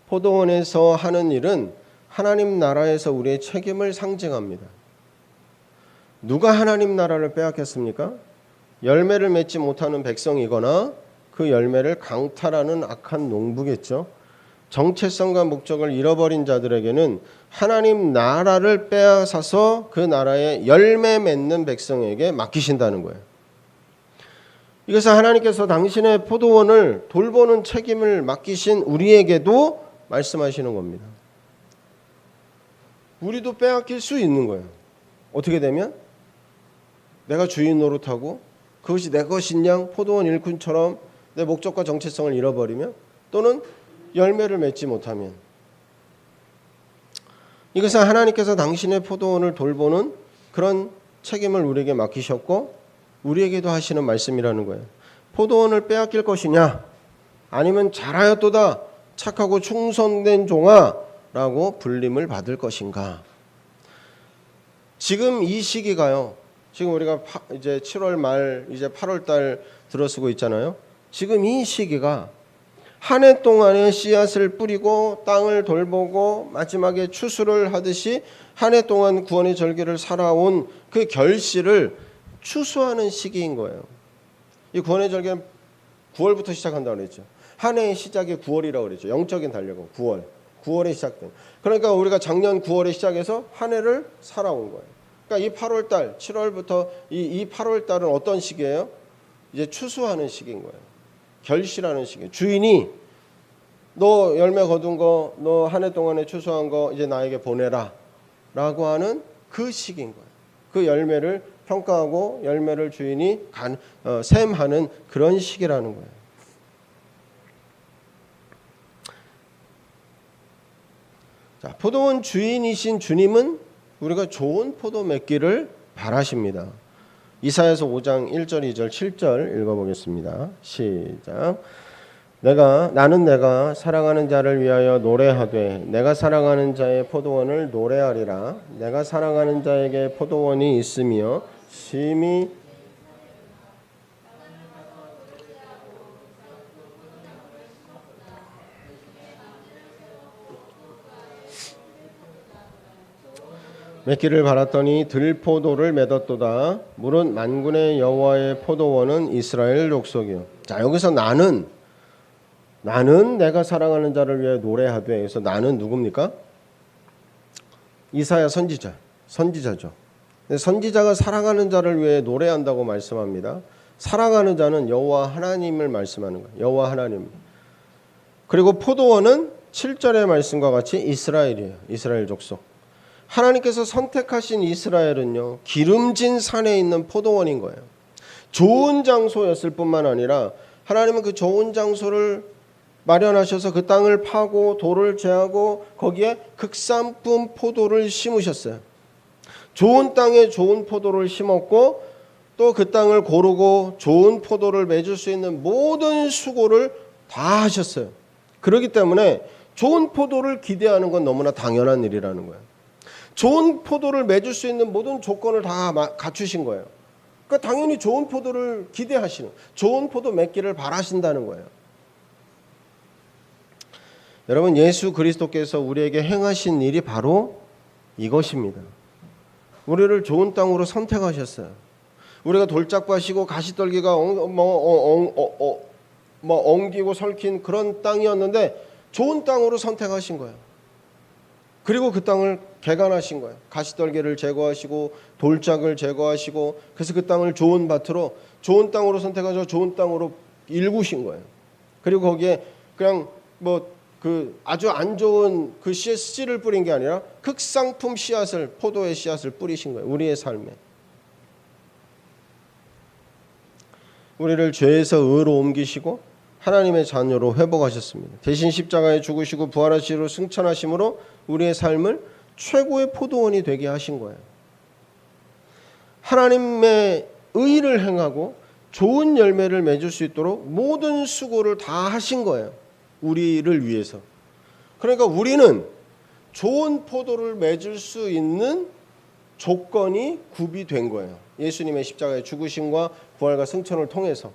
포도원에서 하는 일은 하나님 나라에서 우리의 책임을 상징합니다. 누가 하나님 나라를 빼앗겼습니까? 열매를 맺지 못하는 백성이거나 그 열매를 강탈하는 악한 농부겠죠. 정체성과 목적을 잃어버린 자들에게는 하나님 나라를 빼앗아서 그 나라의 열매 맺는 백성에게 맡기신다는 거예요. 이것은 하나님께서 당신의 포도원을 돌보는 책임을 맡기신 우리에게도 말씀하시는 겁니다. 우리도 빼앗길 수 있는 거예요. 어떻게 되면? 내가 주인 노릇하고 그것이 내 것인 양 포도원 일꾼처럼 내 목적과 정체성을 잃어버리면, 또는 열매를 맺지 못하면, 이것은 하나님께서 당신의 포도원을 돌보는 그런 책임을 우리에게 맡기셨고 우리에게도 하시는 말씀이라는 거예요. 포도원을 빼앗길 것이냐, 아니면 잘하였도다 착하고 충성된 종아 라고 불림을 받을 것인가. 지금 이 시기가요, 지금 우리가 이제 7월 말 이제 8월 달 들어서고 있잖아요. 지금 이 시기가 한 해 동안의 씨앗을 뿌리고 땅을 돌보고 마지막에 추수를 하듯이 한 해 동안 구원의 절기를 살아온 그 결실을 추수하는 시기인 거예요. 이 구원의 절기는 9월부터 시작한다고 그랬죠. 한 해의 시작이 9월이라고 그랬죠. 영적인 달력은 9월에 시작된. 그러니까 우리가 작년 9월에 시작해서 한 해를 살아온 거예요. 그러니까 이 8월 달, 7월부터 이 8월 달은 어떤 시기예요? 이제 추수하는 시기인 거예요. 결실하는 시기. 주인이 너 열매 거둔 거, 너 한 해 동안에 추수한 거 이제 나에게 보내라 라고 하는 그 시기인 거예요. 그 열매를 평가하고 열매를 주인이 셈하는 그런 시기라는 거예요. 자, 포도원 주인이신 주님은 우리가 좋은 포도 맺기를 바라십니다. 이사야서 5장 1절, 2절, 7절 읽어보겠습니다. 시작. 나는 내가 사랑하는 자를 위하여 노래하되 내가 사랑하는 자의 포도원을 노래하리라. 내가 사랑하는 자에게 포도원이 있으며 심히 맺기를 바랐더니 들포도를 맺었도다. 무릇 만군의 여호와의 포도원은 이스라엘 족속이요. 자, 여기서 나는 내가 사랑하는 자를 위해 노래하되, 그래서 나는 누굽니까? 이사야 선지자죠. 선지자가 사랑하는 자를 위해 노래한다고 말씀합니다. 사랑하는 자는 여호와 하나님을 말씀하는 거예요. 여호와 하나님. 그리고 포도원은 7절의 말씀과 같이 이스라엘이에요. 이스라엘 족속. 하나님께서 선택하신 이스라엘은요, 기름진 산에 있는 포도원인 거예요. 좋은 장소였을 뿐만 아니라 하나님은 그 좋은 장소를 마련하셔서 그 땅을 파고 돌을 제하고 거기에 극산품 포도를 심으셨어요. 좋은 땅에 좋은 포도를 심었고 또 그 땅을 고르고 좋은 포도를 맺을 수 있는 모든 수고를 다 하셨어요. 그렇기 때문에 좋은 포도를 기대하는 건 너무나 당연한 일이라는 거예요. 좋은 포도를 맺을 수 있는 모든 조건을 다 갖추신 거예요. 그러니까 당연히 좋은 포도를 기대하시는, 좋은 포도 맺기를 바라신다는 거예요. 여러분, 예수 그리스도께서 우리에게 행하신 일이 바로 이것입니다. 우리를 좋은 땅으로 선택하셨어요. 우리가 돌짝밭이고 가시떨기가 엉기고 설킨 그런 땅이었는데 좋은 땅으로 선택하신 거예요. 그리고 그 땅을 개간하신 거예요. 가시떨기를 제거하시고 돌짝을 제거하시고, 그래서 그 땅을 좋은 밭으로, 좋은 땅으로 선택하셔서 좋은 땅으로 일구신 거예요. 그리고 거기에 그냥 그 아주 안 좋은 그 씨를 뿌린 게 아니라 극상품 씨앗을, 포도의 씨앗을 뿌리신 거예요. 우리의 삶에. 우리를 죄에서 의로 옮기시고 하나님의 자녀로 회복하셨습니다. 대신 십자가에 죽으시고 부활하시고 승천하심으로 우리의 삶을 최고의 포도원이 되게 하신 거예요. 하나님의 의를 행하고 좋은 열매를 맺을 수 있도록 모든 수고를 다 하신 거예요. 우리를 위해서. 그러니까 우리는 좋은 포도를 맺을 수 있는 조건이 구비된 거예요. 예수님의 십자가의 죽으심과 부활과 승천을 통해서.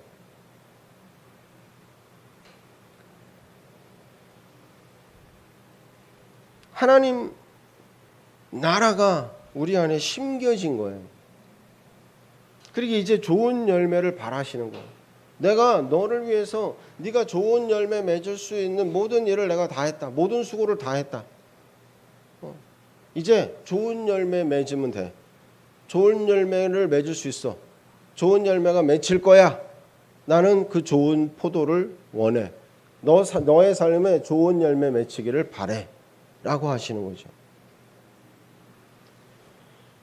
하나님 나라가 우리 안에 심겨진 거예요. 그리고 이제 좋은 열매를 바라시는 거예요. 내가 너를 위해서 네가 좋은 열매 맺을 수 있는 모든 일을 내가 다 했다. 모든 수고를 다 했다. 이제 좋은 열매 맺으면 돼. 좋은 열매를 맺을 수 있어. 좋은 열매가 맺힐 거야. 나는 그 좋은 포도를 원해. 너의 삶에 좋은 열매 맺히기를 바래. 라고 하시는 거죠.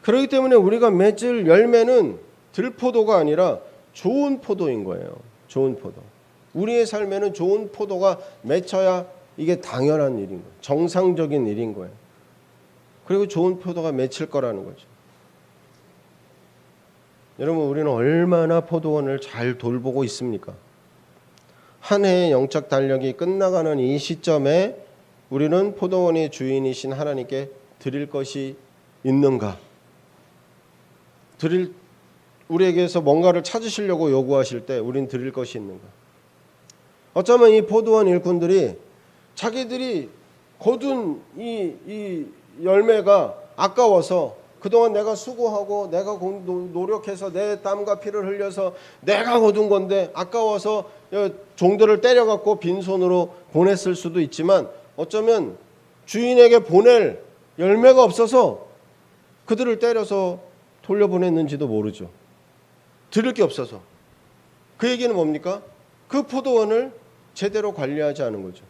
그렇기 때문에 우리가 맺을 열매는 들포도가 아니라 좋은 포도인 거예요. 좋은 포도. 우리의 삶에는 좋은 포도가 맺혀야 이게 당연한 일인 거예요. 정상적인 일인 거예요. 그리고 좋은 포도가 맺힐 거라는 거죠. 여러분, 우리는 얼마나 포도원을 잘 돌보고 있습니까? 한 해의 영적 달력이 끝나가는 이 시점에 우리는 포도원의 주인이신 하나님께 드릴 것이 있는가? 우리에게서 뭔가를 찾으시려고 요구하실 때 우린 드릴 것이 있는가? 어쩌면 이 포도원 일꾼들이 자기들이 거둔 이 열매가 아까워서 그동안 내가 수고하고 내가 노력해서 내 땀과 피를 흘려서 내가 거둔 건데 아까워서 종들을 때려갖고 빈손으로 보냈을 수도 있지만 어쩌면 주인에게 보낼 열매가 없어서 그들을 때려서 돌려보냈는지도 모르죠. 들을 게 없어서. 그 얘기는 뭡니까? 그 포도원을 제대로 관리하지 않은 거죠.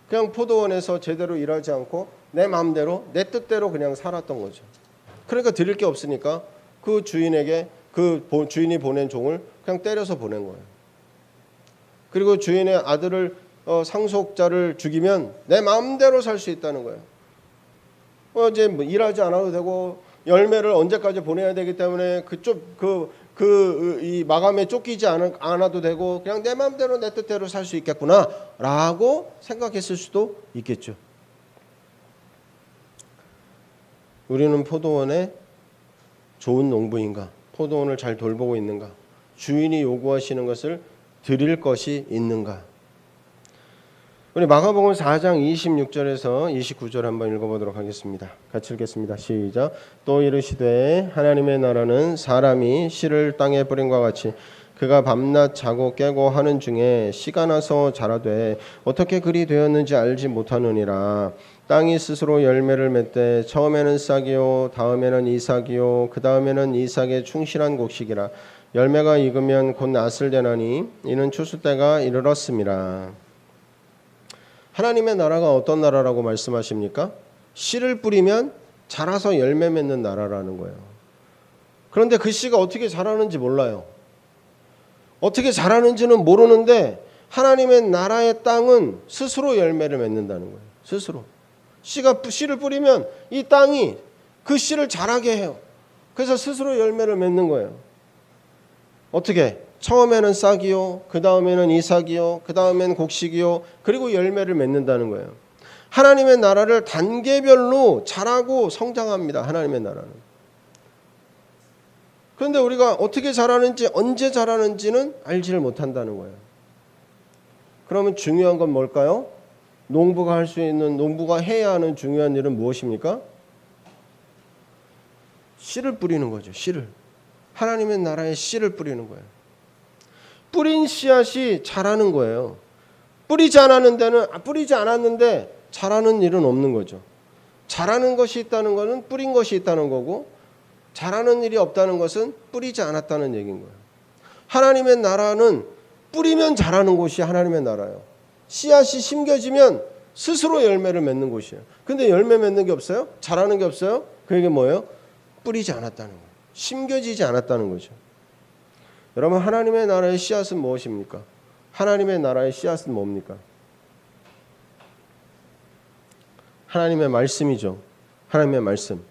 그냥 포도원에서 제대로 일하지 않고 내 마음대로 내 뜻대로 그냥 살았던 거죠. 그러니까 드릴 게 없으니까 그 주인에게 그 주인이 보낸 종을 그냥 때려서 보낸 거예요. 그리고 주인의 아들을 상속자를 죽이면 내 마음대로 살 수 있다는 거예요. 이제 뭐 일하지 않아도 되고 열매를 언제까지 보내야 되기 때문에 이 마감에 쫓기지 않아도 되고 그냥 내 마음대로 내 뜻대로 살 수 있겠구나라고 생각했을 수도 있겠죠. 우리는 포도원에 좋은 농부인가? 포도원을 잘 돌보고 있는가? 주인이 요구하시는 것을 드릴 것이 있는가? 우리 마가복음 4장 26절에서 29절 한번 읽어보도록 하겠습니다. 같이 읽겠습니다. 시작. 또 이르시되 하나님의 나라는 사람이 씨를 땅에 뿌린과 같이 그가 밤낮 자고 깨고 하는 중에 씨가 나서 자라되 어떻게 그리 되었는지 알지 못하느니라. 땅이 스스로 열매를 맺되 처음에는 싹이요 다음에는 이삭이요 그 다음에는 이삭의 충실한 곡식이라. 열매가 익으면 곧 낫을 되나니 이는 추수 때가 이르렀음이라. 하나님의 나라가 어떤 나라라고 말씀하십니까? 씨를 뿌리면 자라서 열매 맺는 나라라는 거예요. 그런데 그 씨가 어떻게 자라는지 몰라요. 어떻게 자라는지는 모르는데 하나님의 나라의 땅은 스스로 열매를 맺는다는 거예요. 스스로. 씨를 뿌리면 이 땅이 그 씨를 자라게 해요. 그래서 스스로 열매를 맺는 거예요. 어떻게? 처음에는 싹이요, 그 다음에는 이삭이요, 그 다음에는 곡식이요, 그리고 열매를 맺는다는 거예요. 하나님의 나라를 단계별로 자라고 성장합니다. 하나님의 나라는. 그런데 우리가 어떻게 자라는지 언제 자라는지는 알지를 못한다는 거예요. 그러면 중요한 건 뭘까요? 농부가 해야 하는 중요한 일은 무엇입니까? 씨를 뿌리는 거죠. 씨를. 하나님의 나라에 씨를 뿌리는 거예요. 뿌린 씨앗이 자라는 거예요. 뿌리지 않았는데 자라는 일은 없는 거죠. 자라는 것이 있다는 것은 뿌린 것이 있다는 거고 자라는 일이 없다는 것은 뿌리지 않았다는 얘기인 거예요. 하나님의 나라는 뿌리면 자라는 곳이 하나님의 나라예요. 씨앗이 심겨지면 스스로 열매를 맺는 곳이에요. 근데 열매 맺는 게 없어요? 자라는 게 없어요? 그게 뭐예요? 뿌리지 않았다는 거예요. 심겨지지 않았다는 거죠. 여러분, 하나님의 나라의 씨앗은 무엇입니까? 하나님의 나라의 씨앗은 뭡니까? 하나님의 말씀이죠. 하나님의 말씀.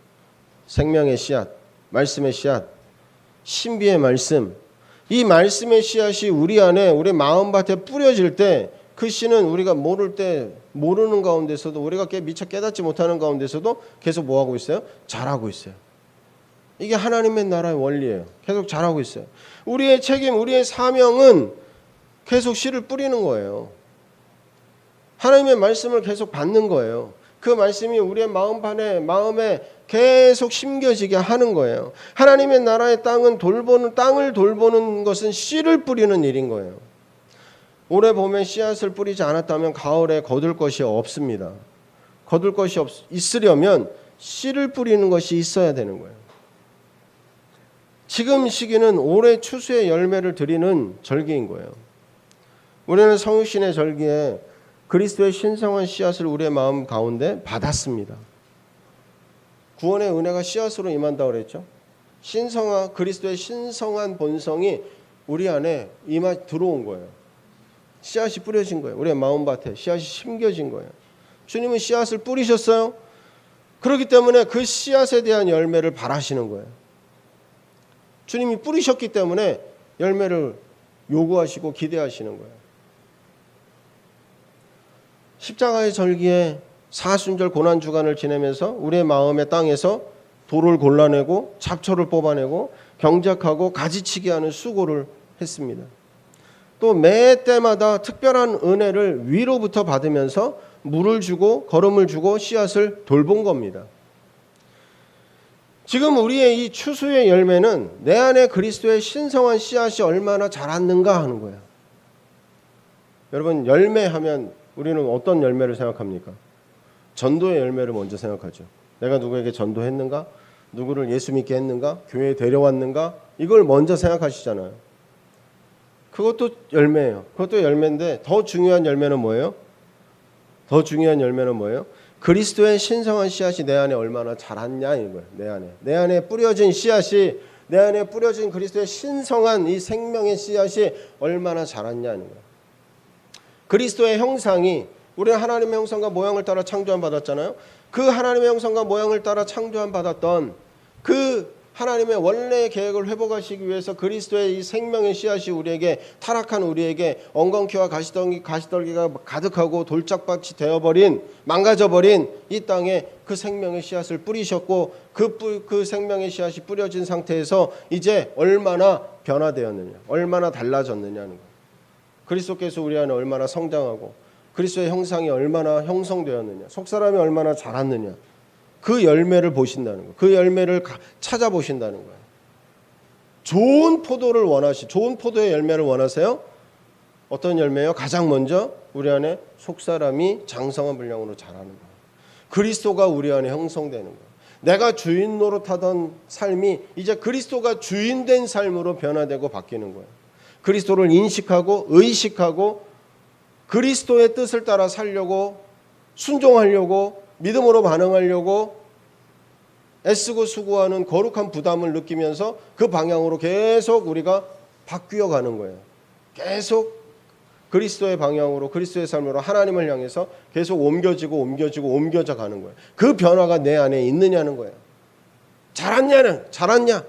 생명의 씨앗, 말씀의 씨앗, 신비의 말씀. 이 말씀의 씨앗이 우리 안에, 우리 마음밭에 뿌려질 때 그 씨는 우리가 모르는 가운데서도, 우리가 미처 깨닫지 못하는 가운데서도 계속 뭐하고 있어요? 자라고 있어요. 이게 하나님의 나라의 원리예요. 계속 자라고 있어요. 우리의 책임, 우리의 사명은 계속 씨를 뿌리는 거예요. 하나님의 말씀을 계속 받는 거예요. 그 말씀이 우리의 마음에 계속 심겨지게 하는 거예요. 하나님의 나라의 땅을 돌보는 것은 씨를 뿌리는 일인 거예요. 올해 봄에 씨앗을 뿌리지 않았다면 가을에 거둘 것이 없습니다. 거둘 것이 있으려면 씨를 뿌리는 것이 있어야 되는 거예요. 지금 시기는 올해 추수의 열매를 드리는 절기인 거예요. 우리는 성육신의 절기에 그리스도의 신성한 씨앗을 우리의 마음 가운데 받았습니다. 구원의 은혜가 씨앗으로 임한다고 그랬죠. 그리스도의 신성한 본성이 우리 안에 들어온 거예요. 씨앗이 뿌려진 거예요. 우리의 마음밭에 씨앗이 심겨진 거예요. 주님은 씨앗을 뿌리셨어요. 그렇기 때문에 그 씨앗에 대한 열매를 바라시는 거예요. 주님이 뿌리셨기 때문에 열매를 요구하시고 기대하시는 거예요. 십자가의 절기에 사순절 고난주간을 지내면서 우리의 마음의 땅에서 돌을 골라내고 잡초를 뽑아내고 경작하고 가지치기 하는 수고를 했습니다. 또 매 때마다 특별한 은혜를 위로부터 받으면서 물을 주고 거름을 주고 씨앗을 돌본 겁니다. 지금 우리의 이 추수의 열매는 내 안에 그리스도의 신성한 씨앗이 얼마나 자랐는가 하는 거예요. 여러분, 열매하면 우리는 어떤 열매를 생각합니까? 전도의 열매를 먼저 생각하죠. 내가 누구에게 전도했는가? 누구를 예수 믿게 했는가? 교회에 데려왔는가? 이걸 먼저 생각하시잖아요. 그것도 열매예요. 그것도 열매인데 더 중요한 열매는 뭐예요? 더 중요한 열매는 뭐예요? 그리스도의 신성한 씨앗이 내 안에 얼마나 자랐냐 이거예요. 내 안에 뿌려진 씨앗이, 내 안에 뿌려진 그리스도의 신성한 이 생명의 씨앗이 얼마나 자랐냐는 거예요. 그리스도의 형상이, 우리는 하나님의 형상과 모양을 따라 창조함 받았잖아요. 그 하나님의 형상과 모양을 따라 창조함 받았던 그 하나님의 원래의 계획을 회복하시기 위해서 그리스도의 이 생명의 씨앗이 우리에게, 타락한 우리에게 엉겅퀴와 가시떨기가 가득하고 돌짝밭이 되어버린, 망가져버린 이 땅에 그 생명의 씨앗을 뿌리셨고, 그 생명의 씨앗이 뿌려진 상태에서 이제 얼마나 변화되었느냐, 얼마나 달라졌느냐는 거예요. 그리스도께서 우리 안에 얼마나 성장하고 그리스도의 형상이 얼마나 형성되었느냐, 속사람이 얼마나 자랐느냐, 그 열매를 보신다는 거예요. 그 열매를 찾아보신다는 거예요. 좋은 포도의 열매를 원하세요? 어떤 열매요? 가장 먼저 우리 안에 속사람이 장성한 분량으로 자라는 거예요. 그리스도가 우리 안에 형성되는 거예요. 내가 주인 노릇하던 삶이 이제 그리스도가 주인된 삶으로 변화되고 바뀌는 거예요. 그리스도를 인식하고 의식하고 그리스도의 뜻을 따라 살려고, 순종하려고, 믿음으로 반응하려고 애쓰고 수고하는 거룩한 부담을 느끼면서 그 방향으로 계속 우리가 바뀌어 가는 거예요. 계속 그리스도의 방향으로, 그리스도의 삶으로 하나님을 향해서 계속 옮겨져 가는 거예요. 그 변화가 내 안에 있느냐는 거예요. 자랐냐?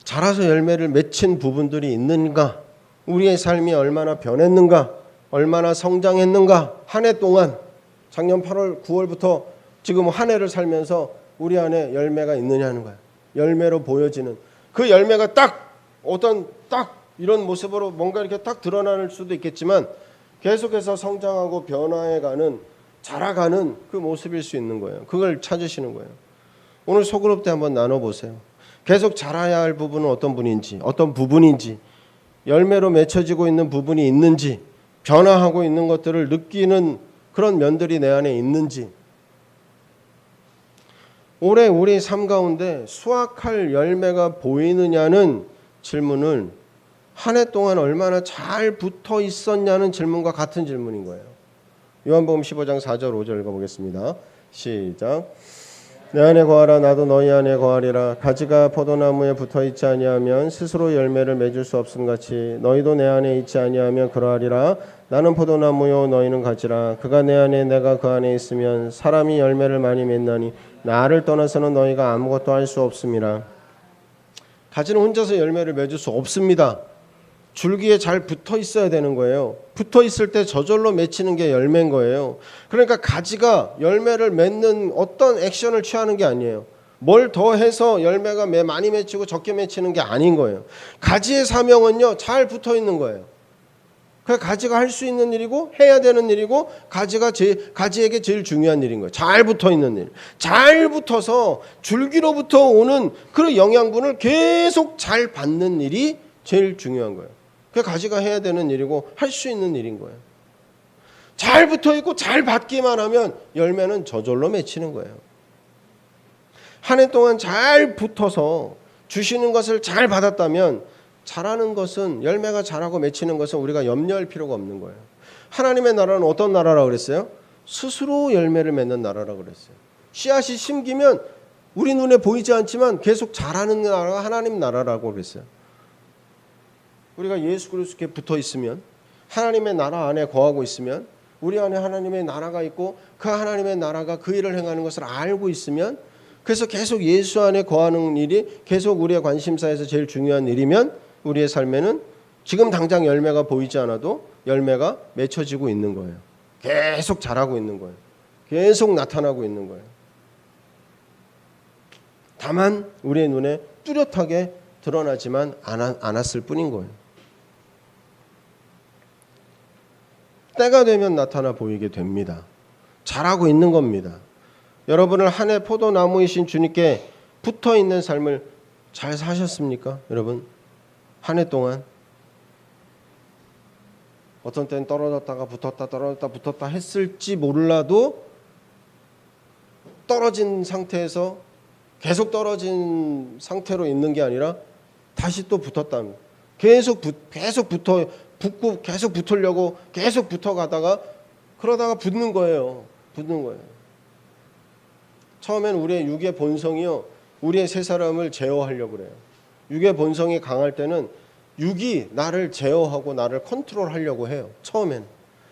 자라서 열매를 맺힌 부분들이 있는가? 우리의 삶이 얼마나 변했는가? 얼마나 성장했는가? 한 해 동안, 작년 8월, 9월부터 지금 한 해를 살면서 우리 안에 열매가 있느냐는 거예요. 열매로 보여지는 그 열매가 딱 이런 모습으로 뭔가 이렇게 딱 드러날 수도 있겠지만 계속해서 성장하고 변화해가는, 자라가는 그 모습일 수 있는 거예요. 그걸 찾으시는 거예요. 오늘 소그룹 때 한번 나눠보세요. 계속 자라야 할 부분은 어떤 부분인지, 열매로 맺혀지고 있는 부분이 있는지, 변화하고 있는 것들을 느끼는 그런 면들이 내 안에 있는지. 올해 우리 삶 가운데 수확할 열매가 보이느냐는 질문을 한 해 동안 얼마나 잘 붙어 있었냐는 질문과 같은 질문인 거예요. 요한복음 15장 4절 5절 읽어보겠습니다. 시작. 내 안에 거하라, 나도 너희 안에 거하리라. 가지가 포도나무에 붙어있지 아니하면 스스로 열매를 맺을 수 없음같이 너희도 내 안에 있지 아니하면 그러하리라. 나는 포도나무요 너희는 가지라. 그가 내 안에 내가 그 안에 있으면 사람이 열매를 많이 맺나니 나를 떠나서는 너희가 아무것도 할 수 없음이라. 가지는 혼자서 열매를 맺을 수 없습니다. 줄기에 잘 붙어 있어야 되는 거예요. 붙어 있을 때 저절로 맺히는 게 열매인 거예요. 그러니까 가지가 열매를 맺는 어떤 액션을 취하는 게 아니에요. 뭘 더 해서 열매가 많이 맺히고 적게 맺히는 게 아닌 거예요. 가지의 사명은요, 잘 붙어 있는 거예요. 그 가지가 할 수 있는 일이고 해야 되는 일이고 가지에게 제일 중요한 일인 거예요. 잘 붙어 있는 일. 잘 붙어서 줄기로부터 오는 그 영양분을 계속 잘 받는 일이 제일 중요한 거예요. 그 가지가 해야 되는 일이고 할 수 있는 일인 거예요. 잘 붙어 있고 잘 받기만 하면 열매는 저절로 맺히는 거예요. 한 해 동안 잘 붙어서 주시는 것을 잘 받았다면 자라는 것은, 열매가 자라고 맺히는 것은 우리가 염려할 필요가 없는 거예요. 하나님의 나라는 어떤 나라라고 그랬어요? 스스로 열매를 맺는 나라라고 그랬어요. 씨앗이 심기면 우리 눈에 보이지 않지만 계속 자라는 나라가 하나님 나라라고 그랬어요. 우리가 예수 그리스도께 붙어 있으면, 하나님의 나라 안에 거하고 있으면, 우리 안에 하나님의 나라가 있고 그 하나님의 나라가 그 일을 행하는 것을 알고 있으면, 그래서 계속 예수 안에 거하는 일이 계속 우리의 관심사에서 제일 중요한 일이면 우리의 삶에는 지금 당장 열매가 보이지 않아도 열매가 맺혀지고 있는 거예요. 계속 자라고 있는 거예요. 계속 나타나고 있는 거예요. 다만 우리의 눈에 뚜렷하게 드러나지만 않았을 뿐인 거예요. 때가 되면 나타나 보이게 됩니다. 잘하고 있는 겁니다. 여러분을 한 해 포도나무이신 주님께 붙어있는 삶을 잘 사셨습니까? 여러분 한 해 동안 어떤 때는 떨어졌다가 붙었다 떨어졌다 붙었다 했을지 몰라도 떨어진 상태에서 계속 떨어진 상태로 있는 게 아니라 다시 또 붙었다. 계속 붙고 계속 붙으려고 계속 붙어가다가 그러다가 붙는 거예요. 처음엔 우리의 육의 본성이요, 우리의 새 사람을 제어하려고 그래요. 육의 본성이 강할 때는 육이 나를 제어하고 나를 컨트롤하려고 해요. 처음엔.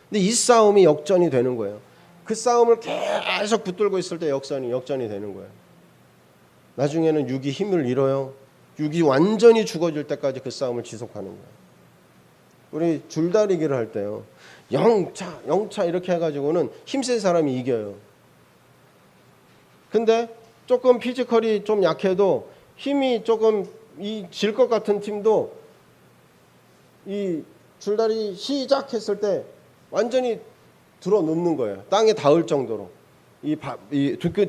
근데 이 싸움이 역전이 되는 거예요. 그 싸움을 계속 붙들고 있을 때 역전이 되는 거예요. 나중에는 육이 힘을 잃어요. 육이 완전히 죽어질 때까지 그 싸움을 지속하는 거예요. 우리 줄다리기를 할 때요, 영차 이렇게 해가지고는 힘센 사람이 이겨요. 근데 조금 피지컬이 좀 약해도 힘이 조금 질 것 같은 팀도 이 줄다리 시작했을 때 완전히 들어 놓는 거예요. 땅에 닿을 정도로 이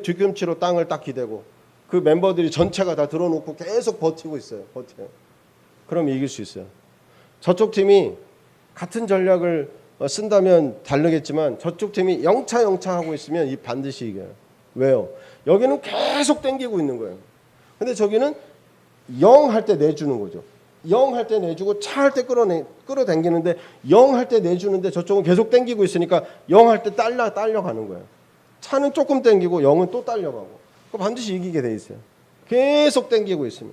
뒤꿈치로 땅을 딱 기대고 그 멤버들이 전체가 다 들어놓고 계속 버텨요. 그럼 이길 수 있어요. 저쪽 팀이 같은 전략을 쓴다면 다르겠지만 저쪽 팀이 영차 하고 있으면 이 반드시 이겨요. 왜요? 여기는 계속 땡기고 있는 거예요. 근데 저기는 0 할 때 내주는 거죠. 0 할 때 내주고 차 할 때 끌어당기는데 0 할 때 내주는데 저쪽은 계속 땡기고 있으니까 0 할 때 딸려가는 거예요. 차는 조금 땡기고 0은 또 딸려가고. 반드시 이기게 돼 있어요. 계속 땡기고 있으면.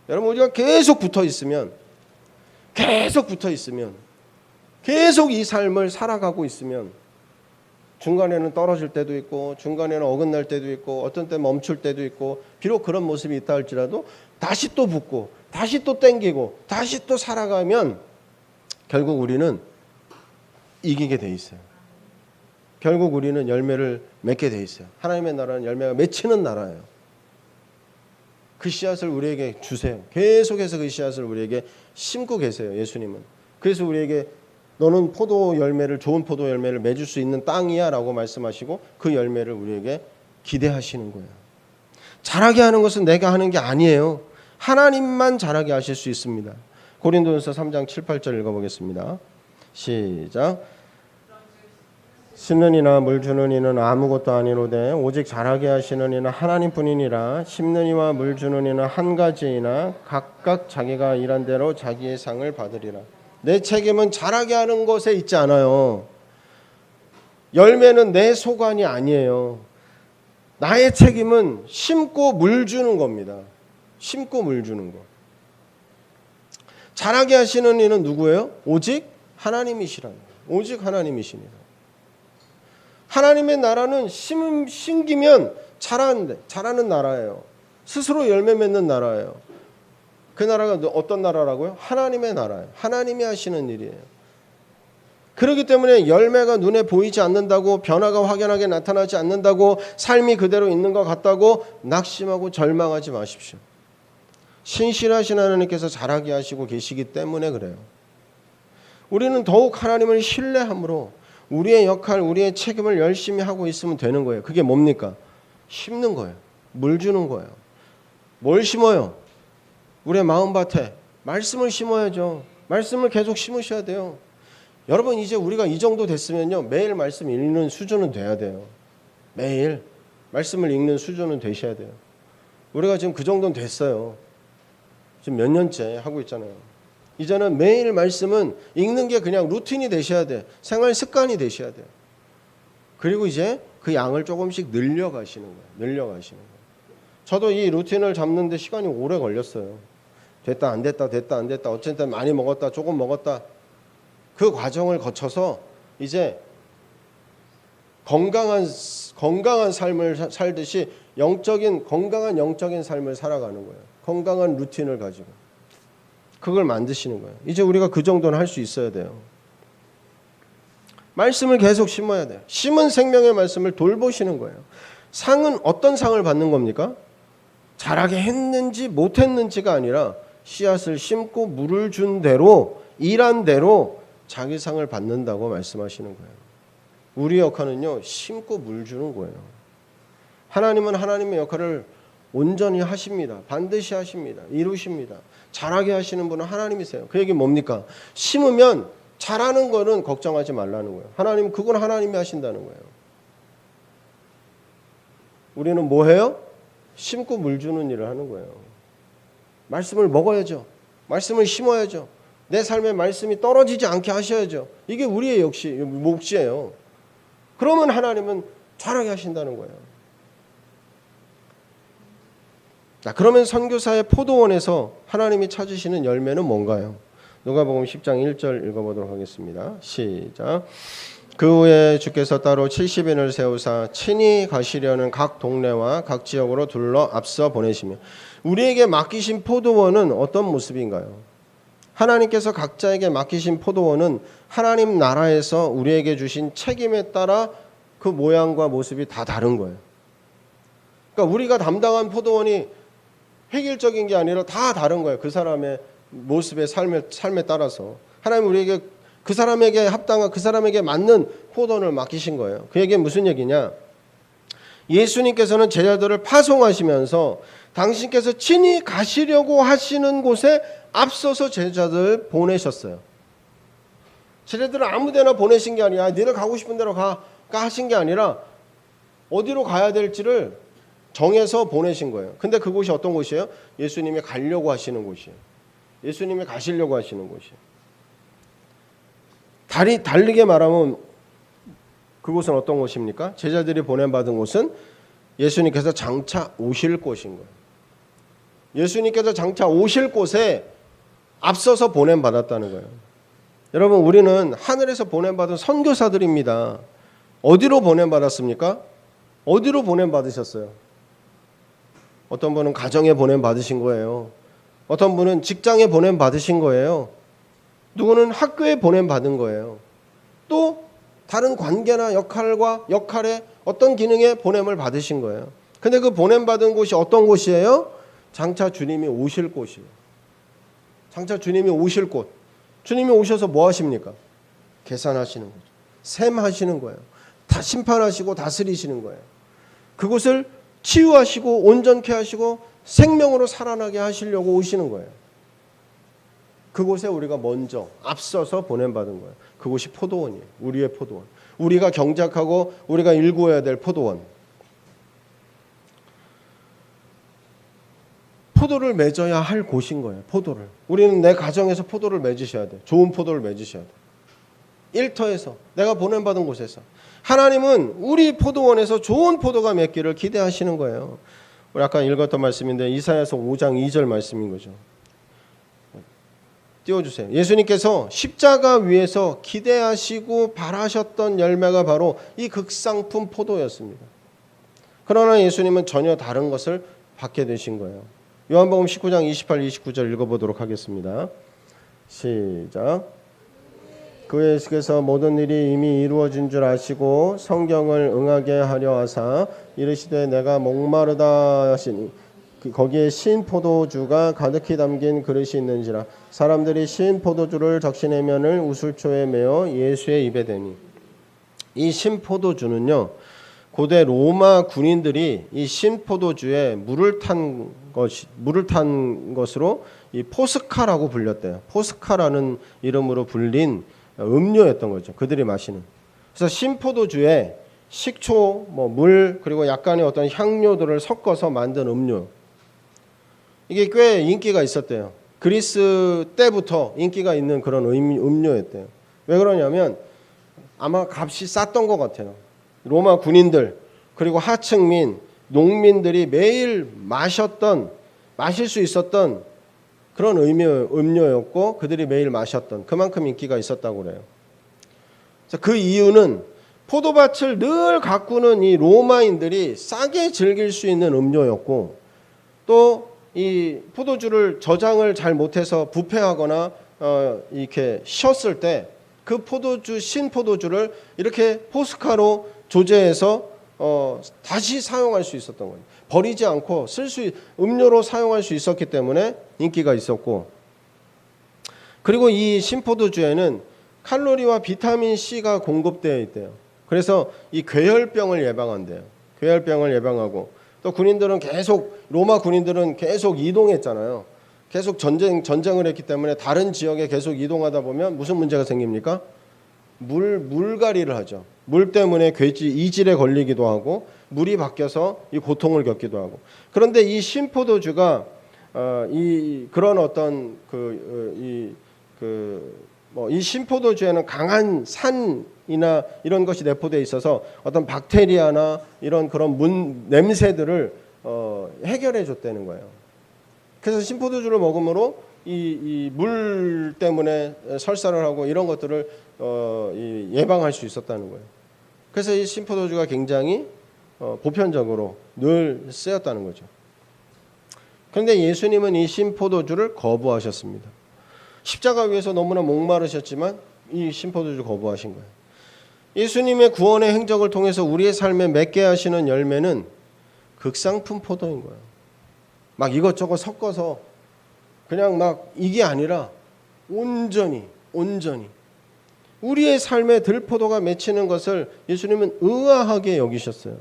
여러분 우리가 계속 붙어 있으면 계속 이 삶을 살아가고 있으면 중간에는 떨어질 때도 있고 중간에는 어긋날 때도 있고 어떤 때 멈출 때도 있고 비록 그런 모습이 있다 할지라도 다시 또 붙고 다시 또 땡기고 다시 또 살아가면 결국 우리는 이기게 돼 있어요. 결국 우리는 열매를 맺게 돼 있어요. 하나님의 나라는 열매가 맺히는 나라예요. 그 씨앗을 우리에게 주세요. 계속해서 그 씨앗을 우리에게 심고 계세요. 예수님은. 그래서 우리에게 너는 좋은 포도 열매를 맺을 수 있는 땅이야 라고 말씀하시고 그 열매를 우리에게 기대하시는 거예요. 잘하게 하는 것은 내가 하는 게 아니에요. 하나님만 잘하게 하실 수 있습니다. 고린도전서 3장 7, 8절 읽어보겠습니다. 시작. 심는 이나 물 주는 이는 아무것도 아니로되 오직 잘하게 하시는 이는 하나님뿐이니라. 심는 이와 물 주는 이는 한 가지이나 각각 자기가 일한 대로 자기의 상을 받으리라. 내 책임은 잘하게 하는 것에 있지 않아요. 열매는 내 소관이 아니에요. 나의 책임은 심고 물 주는 겁니다. 심고 물 주는 거. 잘하게 하시는 이는 누구예요? 오직 하나님이시라. 오직 하나님이십니다. 하나님의 나라는 심기면 자라는 나라예요. 스스로 열매 맺는 나라예요. 그 나라가 어떤 나라라고요? 하나님의 나라예요. 하나님이 하시는 일이에요. 그렇기 때문에 열매가 눈에 보이지 않는다고, 변화가 확연하게 나타나지 않는다고, 삶이 그대로 있는 것 같다고 낙심하고 절망하지 마십시오. 신실하신 하나님께서 잘하게 하시고 계시기 때문에 그래요. 우리는 더욱 하나님을 신뢰함으로 우리의 역할, 우리의 책임을 열심히 하고 있으면 되는 거예요. 그게 뭡니까? 심는 거예요. 물 주는 거예요. 뭘 심어요? 우리의 마음밭에 말씀을 심어야죠. 말씀을 계속 심으셔야 돼요. 여러분 이제 우리가 이 정도 됐으면요, 매일 말씀 읽는 수준은 돼야 돼요. 매일 말씀을 읽는 수준은 되셔야 돼요. 우리가 지금 그 정도는 됐어요. 지금 몇 년째 하고 있잖아요. 이제는 매일 말씀은 읽는 게 그냥 루틴이 되셔야 돼. 생활 습관이 되셔야 돼요. 그리고 이제 그 양을 조금씩 늘려가시는 거예요. 저도 이 루틴을 잡는데 시간이 오래 걸렸어요. 됐다 안 됐다 어쨌든 많이 먹었다 조금 먹었다, 그 과정을 거쳐서 이제 건강한 삶을 살듯이 건강한 영적인 삶을 살아가는 거예요. 건강한 루틴을 가지고 그걸 만드시는 거예요. 이제 우리가 그 정도는 할 수 있어야 돼요. 말씀을 계속 심어야 돼요. 심은 생명의 말씀을 돌보시는 거예요. 상은 어떤 상을 받는 겁니까? 잘하게 했는지 못했는지가 아니라 씨앗을 심고 물을 준 대로, 일한 대로 자기 상을 받는다고 말씀하시는 거예요. 우리 역할은요, 심고 물 주는 거예요. 하나님은 하나님의 역할을 온전히 하십니다. 반드시 하십니다. 이루십니다. 잘하게 하시는 분은 하나님이세요. 그 얘기 뭡니까? 심으면 잘하는 거는 걱정하지 말라는 거예요. 하나님, 그건 하나님이 하신다는 거예요. 우리는 뭐 해요? 심고 물 주는 일을 하는 거예요. 말씀을 먹어야죠. 말씀을 심어야죠. 내 삶에 말씀이 떨어지지 않게 하셔야죠. 이게 우리의 몫이에요. 그러면 하나님은 잘하게 하신다는 거예요. 자, 그러면 선교사의 포도원에서 하나님이 찾으시는 열매는 뭔가요? 누가복음 10장 1절 읽어보도록 하겠습니다. 시작. 그 후에 주께서 따로 70인을 세우사 친히 가시려는 각 동네와 각 지역으로 둘러 앞서 보내시며. 우리에게 맡기신 포도원은 어떤 모습인가요? 하나님께서 각자에게 맡기신 포도원은 하나님 나라에서 우리에게 주신 책임에 따라 그 모양과 모습이 다 다른 거예요. 그러니까 우리가 담당한 포도원이 획일적인 게 아니라 다 다른 거예요. 그 사람의 모습의 삶에 따라서 하나님 우리에게 그 사람에게 합당한, 그 사람에게 맞는 포도원을 맡기신 거예요. 그 얘기는 무슨 얘기냐? 예수님께서는 제자들을 파송하시면서 당신께서 친히 가시려고 하시는 곳에 앞서서 제자들을 보내셨어요. 제자들을 아무데나 보내신 게 아니라 너희들 가고 싶은 데로 가 하신 게 아니라 어디로 가야 될지를 정해서 보내신 거예요. 근데 그곳이 어떤 곳이에요? 예수님이 가려고 하시는 곳이에요. 예수님이 가시려고 하시는 곳이에요. 다르게 말하면 그곳은 어떤 곳입니까? 제자들이 보냄받은 곳은 예수님께서 장차 오실 곳인 거예요. 예수님께서 장차 오실 곳에 앞서서 보냄받았다는 거예요. 여러분, 우리는 하늘에서 보냄받은 선교사들입니다. 어디로 보냄받았습니까? 어디로 보냄받으셨어요? 어떤 분은 가정에 보냄받으신 거예요. 어떤 분은 직장에 보냄받으신 거예요. 누구는 학교에 보냄받은 거예요. 또 다른 관계나 역할의 어떤 기능에 보냄을 받으신 거예요. 근데 그 보냄받은 곳이 어떤 곳이에요? 장차 주님이 오실 곳이에요. 장차 주님이 오실 곳. 주님이 오셔서 뭐 하십니까? 계산하시는 거죠. 셈하시는 거예요. 다 심판하시고 다스리시는 거예요. 그곳을 치유하시고 온전케 하시고 생명으로 살아나게 하시려고 오시는 거예요. 그곳에 우리가 먼저 앞서서 보냄받은 거예요. 그곳이 포도원이에요. 우리의 포도원. 우리가 경작하고 우리가 일구어야 될 포도원. 포도를 맺어야 할 곳인 거예요. 포도를. 우리는 내 가정에서 포도를 맺으셔야 돼. 좋은 포도를 맺으셔야 돼. 일터에서, 내가 보냄받은 곳에서. 하나님은 우리 포도원에서 좋은 포도가 맺기를 기대하시는 거예요. 우리 아까 읽었던 말씀인데 이사야서 5장 2절 말씀인 거죠. 띄워주세요. 예수님께서 십자가 위에서 기대하시고 바라셨던 열매가 바로 이 극상품 포도였습니다. 그러나 예수님은 전혀 다른 것을 받게 되신 거예요. 요한복음 19장 28, 29절 읽어보도록 하겠습니다. 시작. 그 예수께서 모든 일이 이미 이루어진 줄 아시고 성경을 응하게 하려 하사 이르시되 내가 목마르다 하시니 거기에 신 포도주가 가득히 담긴 그릇이 있는지라 사람들이 신 포도주를 적시내면을 우슬초에 메어 예수의 입에 대니. 이 신 포도주는요, 고대 로마 군인들이 이 신 포도주에 물을 탄 것으로 이 포스카라고 불렸대요. 포스카라는 이름으로 불린 음료였던 거죠. 그들이 마시는. 그래서 신 포도주에 식초, 물, 그리고 약간의 어떤 향료들을 섞어서 만든 음료. 이게 꽤 인기가 있었대요. 그리스 때부터 인기가 있는 그런 음료였대요. 왜 그러냐면 아마 값이 쌌던 것 같아요. 로마 군인들 그리고 하층민, 농민들이 매일 마실 수 있었던 그런 음료였고 그들이 매일 마셨던 그만큼 인기가 있었다고 그래요. 그 이유는 포도밭을 늘 가꾸는 이 로마인들이 싸게 즐길 수 있는 음료였고 또 이 포도주를 저장을 잘 못해서 부패하거나 이렇게 쉬었을 때 그 신 포도주를 이렇게 포스카로 조제해서 다시 사용할 수 있었던 거예요. 버리지 않고 음료로 사용할 수 있었기 때문에 인기가 있었고, 그리고 이 신포도주에는 칼로리와 비타민 C가 공급되어 있대요. 그래서 이 괴혈병을 예방한대요. 괴혈병을 예방하고, 또 로마 군인들은 계속 이동했잖아요. 계속 전쟁을 했기 때문에 다른 지역에 계속 이동하다 보면 무슨 문제가 생깁니까? 물갈이를 하죠. 물 때문에 이질에 걸리기도 하고 물이 바뀌어서 이 고통을 겪기도 하고. 그런데 이 신포도주가 그런 어떤 이 신포도주에는 강한 산이나 이런 것이 내포되어 있어서 어떤 박테리아나 이런 그런 냄새들을 해결해 줬다는 거예요. 그래서 신포도주를 먹음으로 이 물 때문에 설사를 하고 이런 것들을 예방할 수 있었다는 거예요. 그래서 이 신포도주가 굉장히 보편적으로 늘 쓰였다는 거죠. 그런데 예수님은 이 신포도주를 거부하셨습니다. 십자가 위에서 너무나 목마르셨지만 이 신포도주 거부하신 거예요. 예수님의 구원의 행적을 통해서 우리의 삶에 맺게 하시는 열매는 극상품 포도인 거예요. 막 이것저것 섞어서 그냥 막 이게 아니라 온전히 우리의 삶에 들포도가 맺히는 것을 예수님은 의아하게 여기셨어요.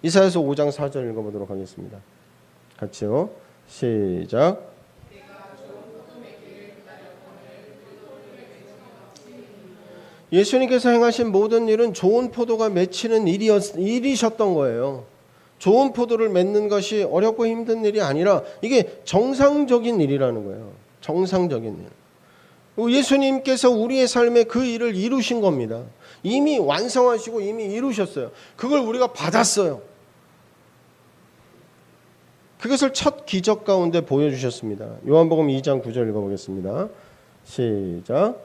이사야서 5장 4절 읽어보도록 하겠습니다. 같이요. 시작. 예수님께서 행하신 모든 일은 좋은 포도가 맺히는 일이셨던 거예요. 좋은 포도를 맺는 것이 어렵고 힘든 일이 아니라 이게 정상적인 일이라는 거예요. 정상적인 일. 예수님께서 우리의 삶에 그 일을 이루신 겁니다. 이미 완성하시고 이미 이루셨어요. 그걸 우리가 받았어요. 그것을 첫 기적 가운데 보여주셨습니다. 요한복음 2장 9절 읽어보겠습니다. 시작.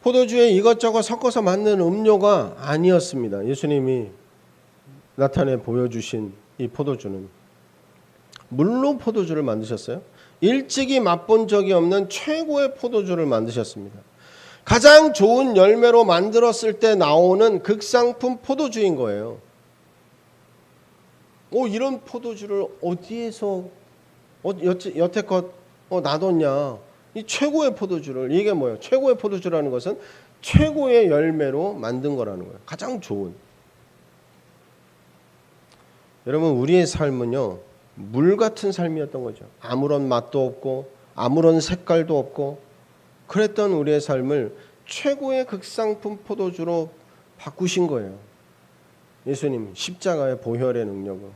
포도주에 이것저것 섞어서 만든 음료가 아니었습니다. 예수님이 나타내 보여주신 이 포도주는 물로 포도주를 만드셨어요. 일찍이 맛본 적이 없는 최고의 포도주를 만드셨습니다. 가장 좋은 열매로 만들었을 때 나오는 극상품 포도주인 거예요. 이런 포도주를 어디에서 여태껏 놔뒀냐. 이 최고의 포도주를, 이게 뭐예요? 최고의 포도주라는 것은 최고의 열매로 만든 거라는 거예요. 가장 좋은. 여러분, 우리의 삶은요, 물 같은 삶이었던 거죠. 아무런 맛도 없고 아무런 색깔도 없고 그랬던 우리의 삶을 최고의 극상품 포도주로 바꾸신 거예요. 예수님 십자가의 보혈의 능력으로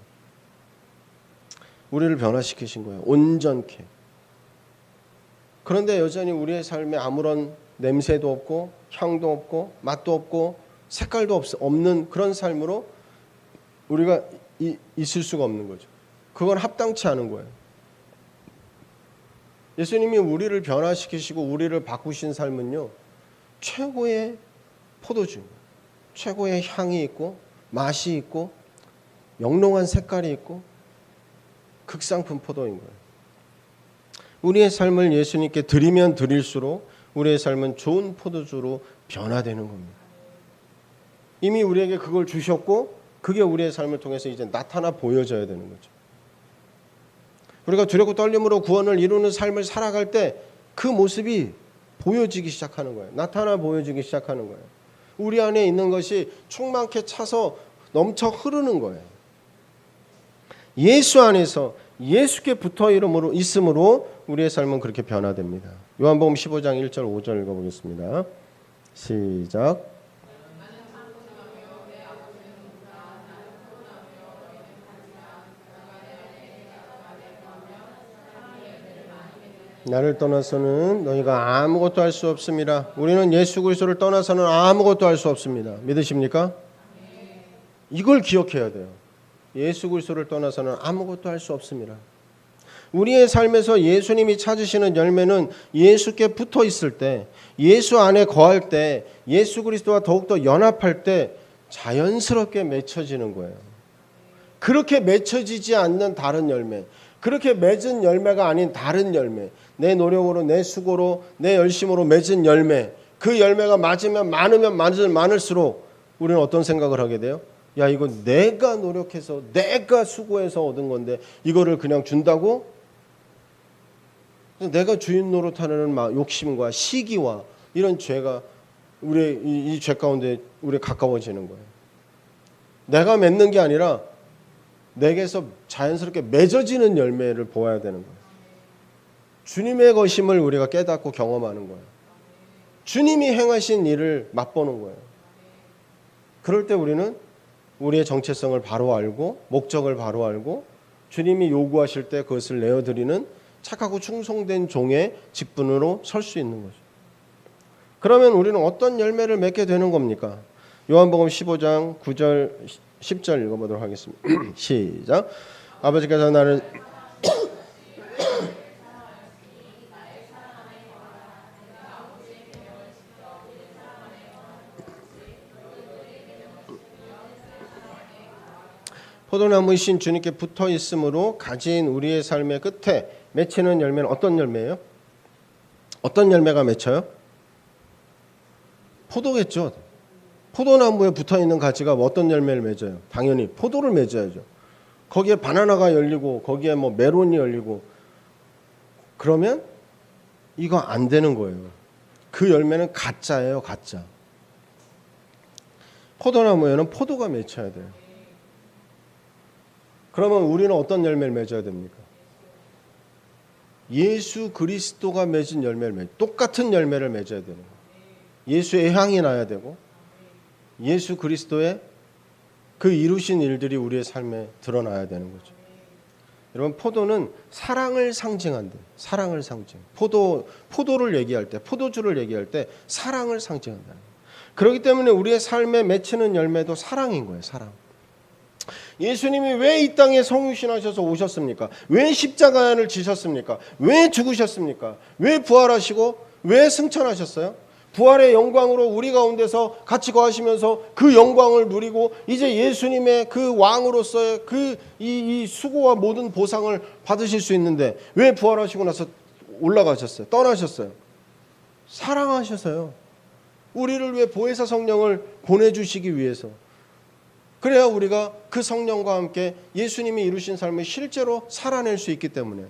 우리를 변화시키신 거예요. 온전케. 그런데 여전히 우리의 삶에 아무런 냄새도 없고 향도 없고 맛도 없고 색깔도 없는 그런 삶으로 우리가 있을 수가 없는 거죠. 그건 합당치 않은 거예요. 예수님이 우리를 변화시키시고 우리를 바꾸신 삶은요, 최고의 포도주, 최고의 향이 있고 맛이 있고 영롱한 색깔이 있고 극상품 포도인 거예요. 우리의 삶을 예수님께 드리면 드릴수록 우리의 삶은 좋은 포도주로 변화되는 겁니다. 이미 우리에게 그걸 주셨고 그게 우리의 삶을 통해서 이제 나타나 보여져야 되는 거죠. 우리가 두렵고 떨림으로 구원을 이루는 삶을 살아갈 때 그 모습이 보여지기 시작하는 거예요. 나타나 보여지기 시작하는 거예요. 우리 안에 있는 것이 충만케 차서 넘쳐 흐르는 거예요. 예수 안에서 예수께 붙어 있음으로 우리의 삶은 그렇게 변화됩니다. 요한복음 15장 1절 5절 읽어보겠습니다. 시작. 나를 떠나서는 너희가 아무것도 할 수 없습니다. 우리는 예수 그리스도를 떠나서는 아무것도 할 수 없습니다. 믿으십니까? 이걸 기억해야 돼요. 예수 그리스도를 떠나서는 아무것도 할 수 없습니다. 우리의 삶에서 예수님이 찾으시는 열매는 예수께 붙어 있을 때, 예수 안에 거할 때, 예수 그리스도와 더욱더 연합할 때 자연스럽게 맺혀지는 거예요. 그렇게 맺혀지지 않는 다른 열매, 그렇게 맺은 열매가 아닌 다른 열매, 내 노력으로, 내 수고로, 내 열심으로 맺은 열매, 그 열매가 많으면 많을수록 우리는 어떤 생각을 하게 돼요? 야, 이거 내가 노력해서 내가 수고해서 얻은 건데 이거를 그냥 준다고? 내가 주인 노릇하는 욕심과 시기와 이런 죄가 우리 이 죄 가운데 우리 가까워지는 거예요. 내가 맺는 게 아니라 내게서 자연스럽게 맺어지는 열매를 보아야 되는 거예요. 주님의 것임을 우리가 깨닫고 경험하는 거예요. 주님이 행하신 일을 맛보는 거예요. 그럴 때 우리는 우리의 정체성을 바로 알고 목적을 바로 알고 주님이 요구하실 때 그것을 내어드리는 착하고 충성된 종의 직분으로 설 수 있는 거죠. 그러면 우리는 어떤 열매를 맺게 되는 겁니까? 요한복음 15장 9절 10절 읽어보도록 하겠습니다. 시작. 아버지께서 나를 포도나무이신 주님께 붙어 있으므로 가진 우리의 삶의 끝에 맺히는 열매는 어떤 열매예요? 어떤 열매가 맺혀요? 포도겠죠. 포도나무에 붙어 있는 가지가 어떤 열매를 맺어요? 당연히 포도를 맺어야죠. 거기에 바나나가 열리고 거기에 메론이 열리고 그러면 이거 안 되는 거예요. 그 열매는 가짜예요, 가짜. 포도나무에는 포도가 맺혀야 돼요. 그러면 우리는 어떤 열매를 맺어야 됩니까? 예수 그리스도가 맺은 열매를 똑같은 열매를 맺어야 되는 거예요. 예수의 향이 나야 되고 예수 그리스도의 그 이루신 일들이 우리의 삶에 드러나야 되는 거죠. 여러분, 포도는 사랑을 상징한대. 사랑을 상징. 포도를 얘기할 때, 포도주를 얘기할 때 사랑을 상징한다. 그렇기 때문에 우리의 삶에 맺히는 열매도 사랑인 거예요. 사랑. 예수님이 왜 이 땅에 성육신하셔서 오셨습니까? 왜 십자가를 지셨습니까? 왜 죽으셨습니까? 왜 부활하시고 왜 승천하셨어요? 부활의 영광으로 우리 가운데서 같이 거하시면서 그 영광을 누리고 이제 예수님의 그 왕으로서의 이 수고와 모든 보상을 받으실 수 있는데 왜 부활하시고 나서 올라가셨어요? 떠나셨어요? 사랑하셔서요. 우리를 위해 보혜사 성령을 보내주시기 위해서. 그래야 우리가 그 성령과 함께 예수님이 이루신 삶을 실제로 살아낼 수 있기 때문에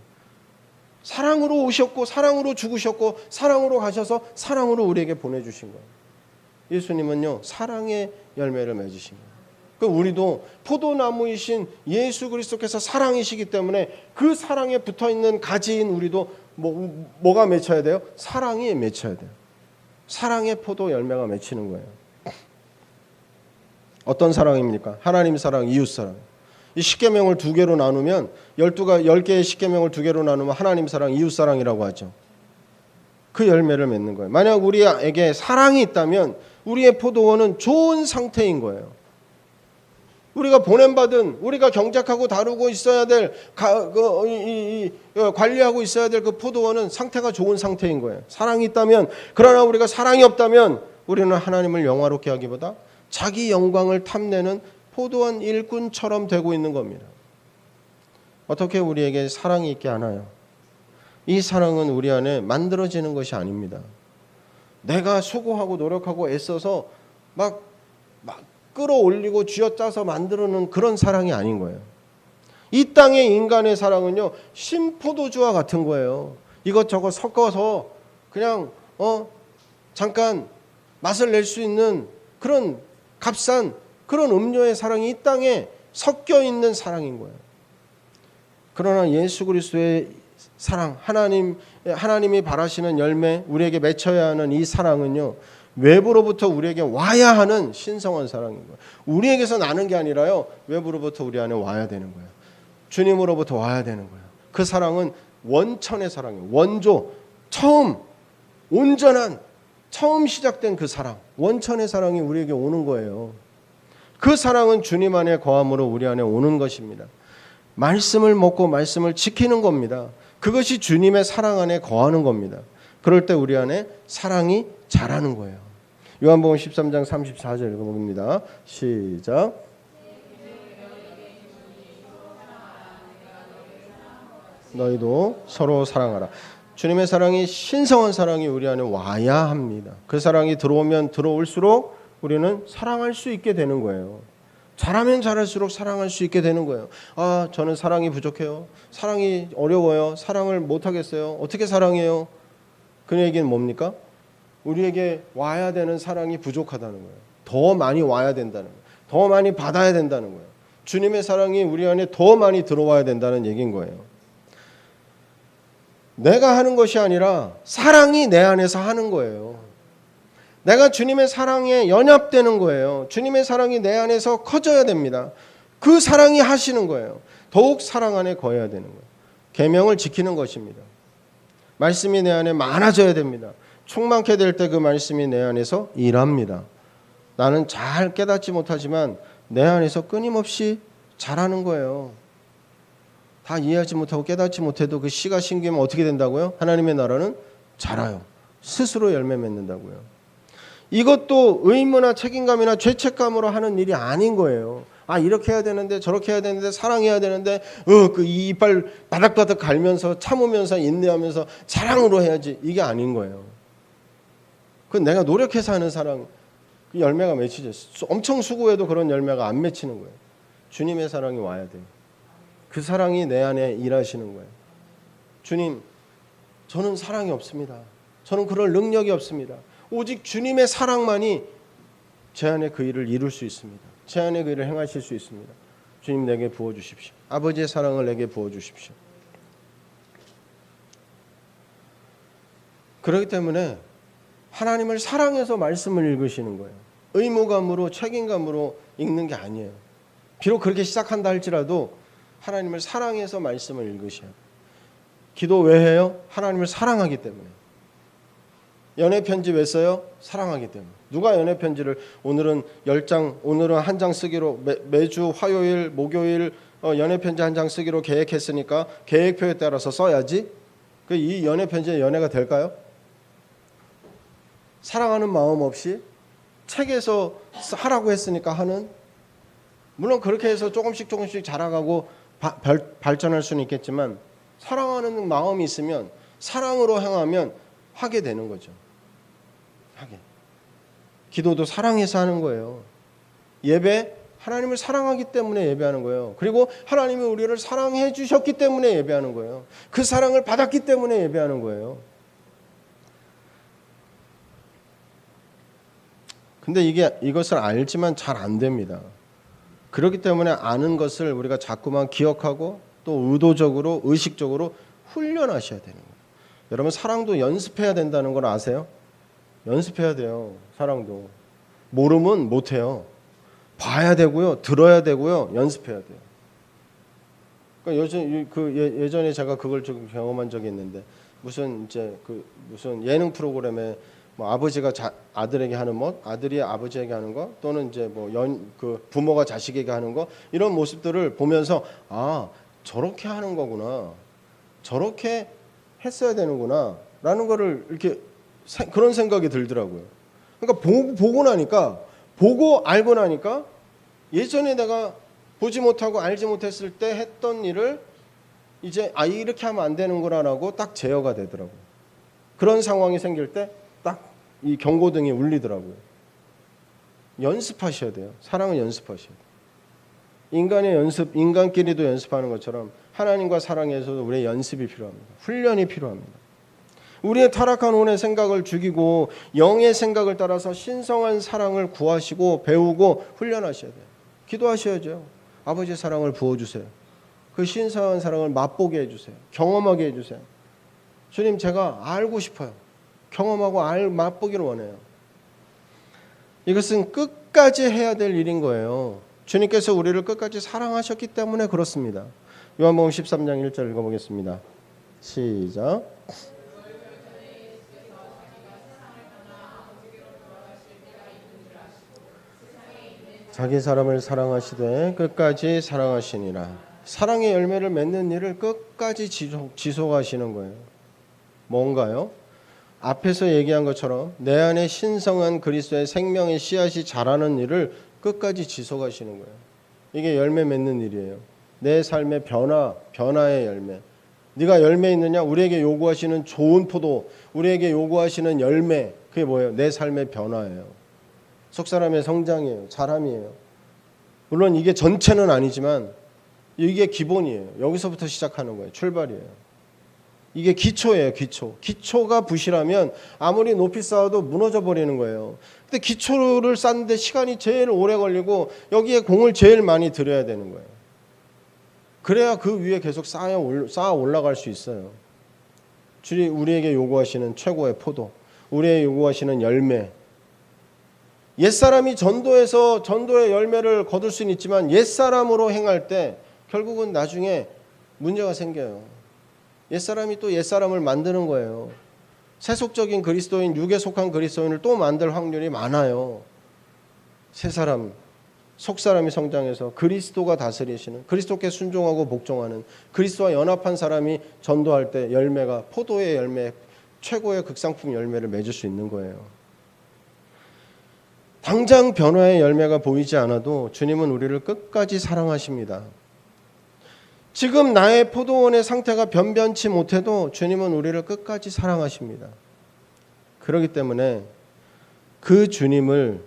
사랑으로 오셨고 사랑으로 죽으셨고 사랑으로 가셔서 사랑으로 우리에게 보내주신 거예요. 예수님은요, 사랑의 열매를 맺으신 거예요. 그럼 우리도 포도나무이신 예수 그리스도께서 사랑이시기 때문에 그 사랑에 붙어있는 가지인 우리도 뭐가 맺혀야 돼요? 사랑이 맺혀야 돼요. 사랑의 포도 열매가 맺히는 거예요. 어떤 사랑입니까? 하나님 사랑, 이웃 사랑. 이 십계명을 두 개로 나누면 10개의 십계명을 두 개로 나누면 하나님 사랑, 이웃 사랑이라고 하죠. 그 열매를 맺는 거예요. 만약 우리에게 사랑이 있다면 우리의 포도원은 좋은 상태인 거예요. 우리가 보냄받은, 우리가 경작하고 다루고 있어야 될, 관리하고 있어야 될 그 포도원은 상태가 좋은 상태인 거예요. 사랑이 있다면. 그러나 우리가 사랑이 없다면 우리는 하나님을 영화롭게 하기보다 자기 영광을 탐내는 포도원 일꾼처럼 되고 있는 겁니다. 어떻게 우리에게 사랑이 있게 하나요? 이 사랑은 우리 안에 만들어지는 것이 아닙니다. 내가 수고하고 노력하고 애써서 막 끌어올리고 쥐어짜서 만들어놓은 그런 사랑이 아닌 거예요. 이 땅의 인간의 사랑은요, 신포도주와 같은 거예요. 이것저것 섞어서 그냥 잠깐 맛을 낼 수 있는 그런 값싼 그런 음료의 사랑이 이 땅에 섞여 있는 사랑인 거예요. 그러나 예수 그리스도의 사랑, 하나님이 바라시는 열매, 우리에게 맺혀야 하는 이 사랑은요, 외부로부터 우리에게 와야 하는 신성한 사랑인 거예요. 우리에게서 나는 게 아니라요, 외부로부터 우리 안에 와야 되는 거예요. 주님으로부터 와야 되는 거예요. 그 사랑은 원천의 사랑이에요. 원조, 온전한, 처음 시작된 그 사랑, 원천의 사랑이 우리에게 오는 거예요. 그 사랑은 주님 안에 거함으로 우리 안에 오는 것입니다. 말씀을 먹고 말씀을 지키는 겁니다. 그것이 주님의 사랑 안에 거하는 겁니다. 그럴 때 우리 안에 사랑이 자라는 거예요. 요한복음 13장 34절 읽어봅니다. 시작. 너희도 서로 사랑하라. 주님의 사랑이 신성한 사랑이 우리 안에 와야 합니다. 그 사랑이 들어오면 들어올수록 우리는 사랑할 수 있게 되는 거예요. 잘하면 잘할수록 사랑할 수 있게 되는 거예요. 아, 저는 사랑이 부족해요. 사랑이 어려워요. 사랑을 못하겠어요. 어떻게 사랑해요? 그 얘기는 뭡니까? 우리에게 와야 되는 사랑이 부족하다는 거예요. 더 많이 와야 된다는 거예요. 더 많이 받아야 된다는 거예요. 주님의 사랑이 우리 안에 더 많이 들어와야 된다는 얘기인 거예요. 내가 하는 것이 아니라 사랑이 내 안에서 하는 거예요. 내가 주님의 사랑에 연합되는 거예요. 주님의 사랑이 내 안에서 커져야 됩니다. 그 사랑이 하시는 거예요. 더욱 사랑 안에 거해야 되는 거예요. 계명을 지키는 것입니다. 말씀이 내 안에 많아져야 됩니다. 충만케 될 때 그 말씀이 내 안에서 일합니다. 나는 잘 깨닫지 못하지만 내 안에서 끊임없이 자라는 거예요. 다 이해하지 못하고 깨닫지 못해도 그 씨가 심기면 어떻게 된다고요? 하나님의 나라는 자라요. 스스로 열매 맺는다고요. 이것도 의무나 책임감이나 죄책감으로 하는 일이 아닌 거예요. 아, 이렇게 해야 되는데 저렇게 해야 되는데 사랑해야 되는데 그 이빨 바닥바닥 갈면서 참으면서 인내하면서 사랑으로 해야지, 이게 아닌 거예요. 그건 내가 노력해서 하는 사랑, 그 열매가 맺히죠. 엄청 수고해도 그런 열매가 안 맺히는 거예요. 주님의 사랑이 와야 돼요. 그 사랑이 내 안에 일하시는 거예요. 주님, 저는 사랑이 없습니다. 저는 그럴 능력이 없습니다. 오직 주님의 사랑만이 제 안에 그 일을 이룰 수 있습니다. 제 안에 그 일을 행하실 수 있습니다. 주님, 내게 부어주십시오. 아버지의 사랑을 내게 부어주십시오. 그렇기 때문에 하나님을 사랑해서 말씀을 읽으시는 거예요. 의무감으로 책임감으로 읽는 게 아니에요. 비록 그렇게 시작한다 할지라도 하나님을 사랑해서 말씀을 읽으셔야 돼요. 기도 왜 해요? 하나님을 사랑하기 때문에. 연애 편지 왜 써요? 사랑하기 때문에. 누가 연애 편지를 오늘은 10장, 오늘은 한 장 쓰기로 매주 화요일, 목요일 연애 편지 한 장 쓰기로 계획했으니까 계획표에 따라서 써야지. 이 연애 편지의 연애가 될까요? 사랑하는 마음 없이 책에서 하라고 했으니까 하는. 물론 그렇게 해서 조금씩 자라가고 발전할 수는 있겠지만 사랑하는 마음이 있으면 사랑으로 행하면 하게 되는 거죠. 하게. 기도도 사랑해서 하는 거예요. 예배, 하나님을 사랑하기 때문에 예배하는 거예요. 그리고 하나님이 우리를 사랑해 주셨기 때문에 예배하는 거예요. 그 사랑을 받았기 때문에 예배하는 거예요. 근데 이것을 알지만 잘 안 됩니다. 그렇기 때문에 아는 것을 우리가 자꾸만 기억하고 또 의도적으로, 의식적으로 훈련하셔야 되는 거예요. 여러분, 사랑도 연습해야 된다는 걸 아세요? 연습해야 돼요. 사랑도. 모르면 못해요. 봐야 되고요, 들어야 되고요, 연습해야 돼요. 그러니까 예전에 제가 그걸 좀 경험한 적이 있는데 무슨 예능 프로그램에 뭐 아버지가 아들에게 하는 것, 아들이 아버지에게 하는 것, 또는 이제 부모가 자식에게 하는 것, 이런 모습들을 보면서 아, 저렇게 하는 거구나, 저렇게 했어야 되는구나라는 거를 이렇게 그런 생각이 들더라고요. 그러니까 보고 나니까, 보고 알고 나니까 예전에 내가 보지 못하고 알지 못했을 때 했던 일을 이제 이렇게 하면 안 되는구나라고 딱 제어가 되더라고요. 그런 상황이 생길 때 딱 이 경고등이 울리더라고요. 연습하셔야 돼요. 사랑은 연습하셔야 돼요. 인간의 연습, 인간끼리도 연습하는 것처럼 하나님과 사랑에서도 우리의 연습이 필요합니다. 훈련이 필요합니다. 우리의 타락한 혼의 생각을 죽이고 영의 생각을 따라서 신성한 사랑을 구하시고 배우고 훈련하셔야 돼요. 기도하셔야죠. 아버지의 사랑을 부어주세요. 그 신성한 사랑을 맛보게 해주세요. 경험하게 해주세요. 주님, 제가 알고 싶어요. 경험하고 맛보기를 원해요. 이것은 끝까지 해야 될 일인 거예요. 주님께서 우리를 끝까지 사랑하셨기 때문에 그렇습니다. 요한복음 13장 1절 읽어보겠습니다. 시작. 자기 사람을 사랑하시되 끝까지 사랑하시니라. 사랑의 열매를 맺는 일을 끝까지 지속하시는 거예요. 뭔가요? 앞에서 얘기한 것처럼 내 안에 신성한 그리스도의 생명의 씨앗이 자라는 일을 끝까지 지속하시는 거예요. 이게 열매 맺는 일이에요. 내 삶의 변화의 열매. 네가 열매 있느냐? 우리에게 요구하시는 좋은 포도, 우리에게 요구하시는 열매, 그게 뭐예요? 내 삶의 변화예요. 속사람의 성장이에요. 자람이에요. 물론 이게 전체는 아니지만 이게 기본이에요. 여기서부터 시작하는 거예요. 출발이에요. 이게 기초예요. 기초가 부실하면 아무리 높이 쌓아도 무너져 버리는 거예요. 근데 기초를 쌓는데 시간이 제일 오래 걸리고 여기에 공을 제일 많이 들여야 되는 거예요. 그래야 그 위에 계속 쌓아 올라갈 수 있어요. 주님 우리에게 요구하시는 최고의 포도, 우리에게 요구하시는 열매. 옛사람이 전도해서 전도의 열매를 거둘 수는 있지만 옛사람으로 행할 때 결국은 나중에 문제가 생겨요. 옛사람이 또 옛사람을 만드는 거예요. 세속적인 그리스도인, 육에 속한 그리스도인을 또 만들 확률이 많아요. 새사람, 속사람이 성장해서 그리스도가 다스리시는, 그리스도께 순종하고 복종하는, 그리스도와 연합한 사람이 전도할 때 열매가 포도의 열매, 최고의 극상품 열매를 맺을 수 있는 거예요. 당장 변화의 열매가 보이지 않아도 주님은 우리를 끝까지 사랑하십니다. 지금 나의 포도원의 상태가 변변치 못해도 주님은 우리를 끝까지 사랑하십니다. 그렇기 때문에 그 주님을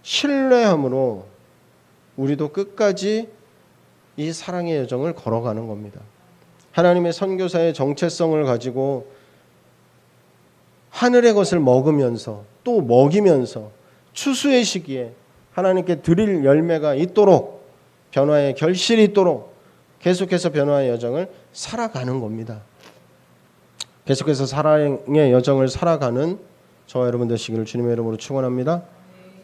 신뢰함으로 우리도 끝까지 이 사랑의 여정을 걸어가는 겁니다. 하나님의 선교사의 정체성을 가지고 하늘의 것을 먹으면서 또 먹이면서 추수의 시기에 하나님께 드릴 열매가 있도록, 변화의 결실이 있도록 계속해서 변화의 여정을 살아가는 겁니다. 계속해서 사랑의 여정을 살아가는 저와 여러분 되시기를 주님의 이름으로 축원합니다.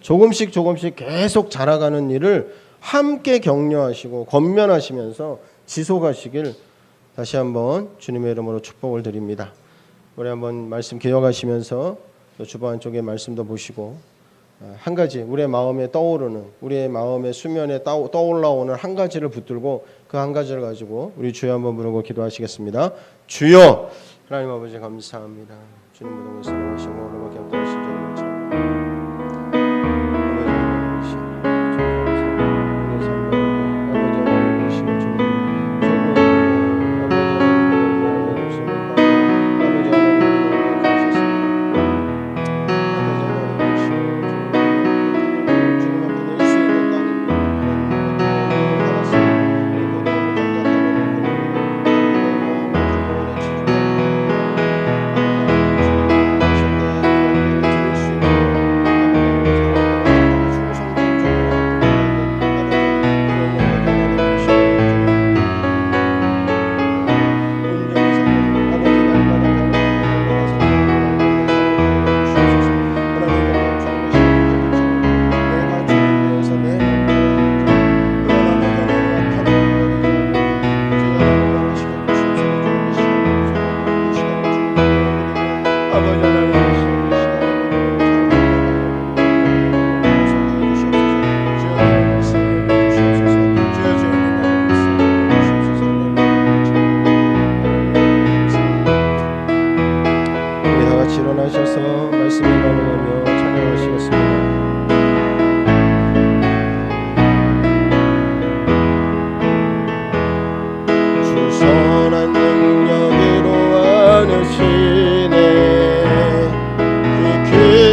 조금씩 계속 자라가는 일을 함께 격려하시고 권면하시면서 지속하시길 다시 한번 주님의 이름으로 축복을 드립니다. 우리 한번 말씀 기억하시면서 주방 쪽에 말씀도 보시고 한 가지 우리의 마음에 떠오르는, 우리의 마음의 수면에 떠올라오는 한 가지를 붙들고 그 한 가지를 가지고 우리 주여 한번 부르고 기도하시겠습니다. 주여, 하나님 아버지 감사합니다. 주님 모든 것을 사랑하시고 오늘밖에 없다는 신정을 참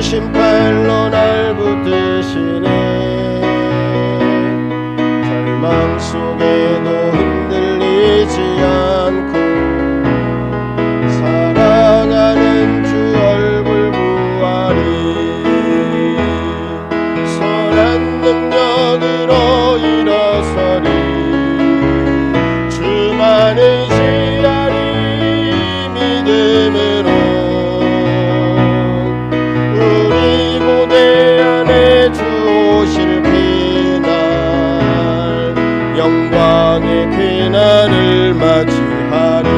신발로 날 붙드시네. 절망 속에도 흔들리지 않고 사랑하는 주 얼굴 보아리. 선한 능력으로 일어서리. 주만의 지하리 믿음으로 주오실 그날 영광의 그날을 맞이하리.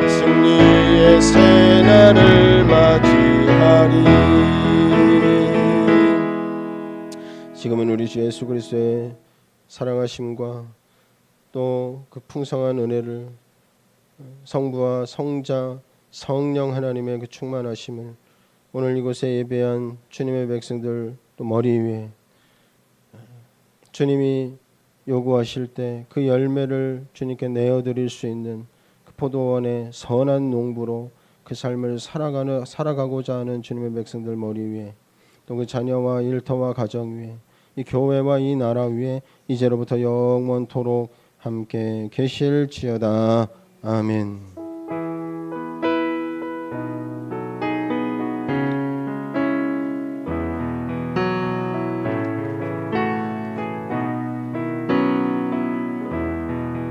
승리의 새날을 맞이하리. 지금은 우리 주 예수 그리스도의 사랑하심과 또 그 풍성한 은혜를, 성부와 성자 성령 하나님의 그 충만하심을 오늘 이곳에 예배한 주님의 백성들 또 머리 위에 주님이 요구하실 때 그 열매를 주님께 내어드릴 수 있는 그 포도원의 선한 농부로 그 삶을 살아가고자 하는 주님의 백성들 머리 위에 또 그 자녀와 일터와 가정 위에 이 교회와 이 나라 위에 이제로부터 영원토록 함께 계실지어다. 아멘.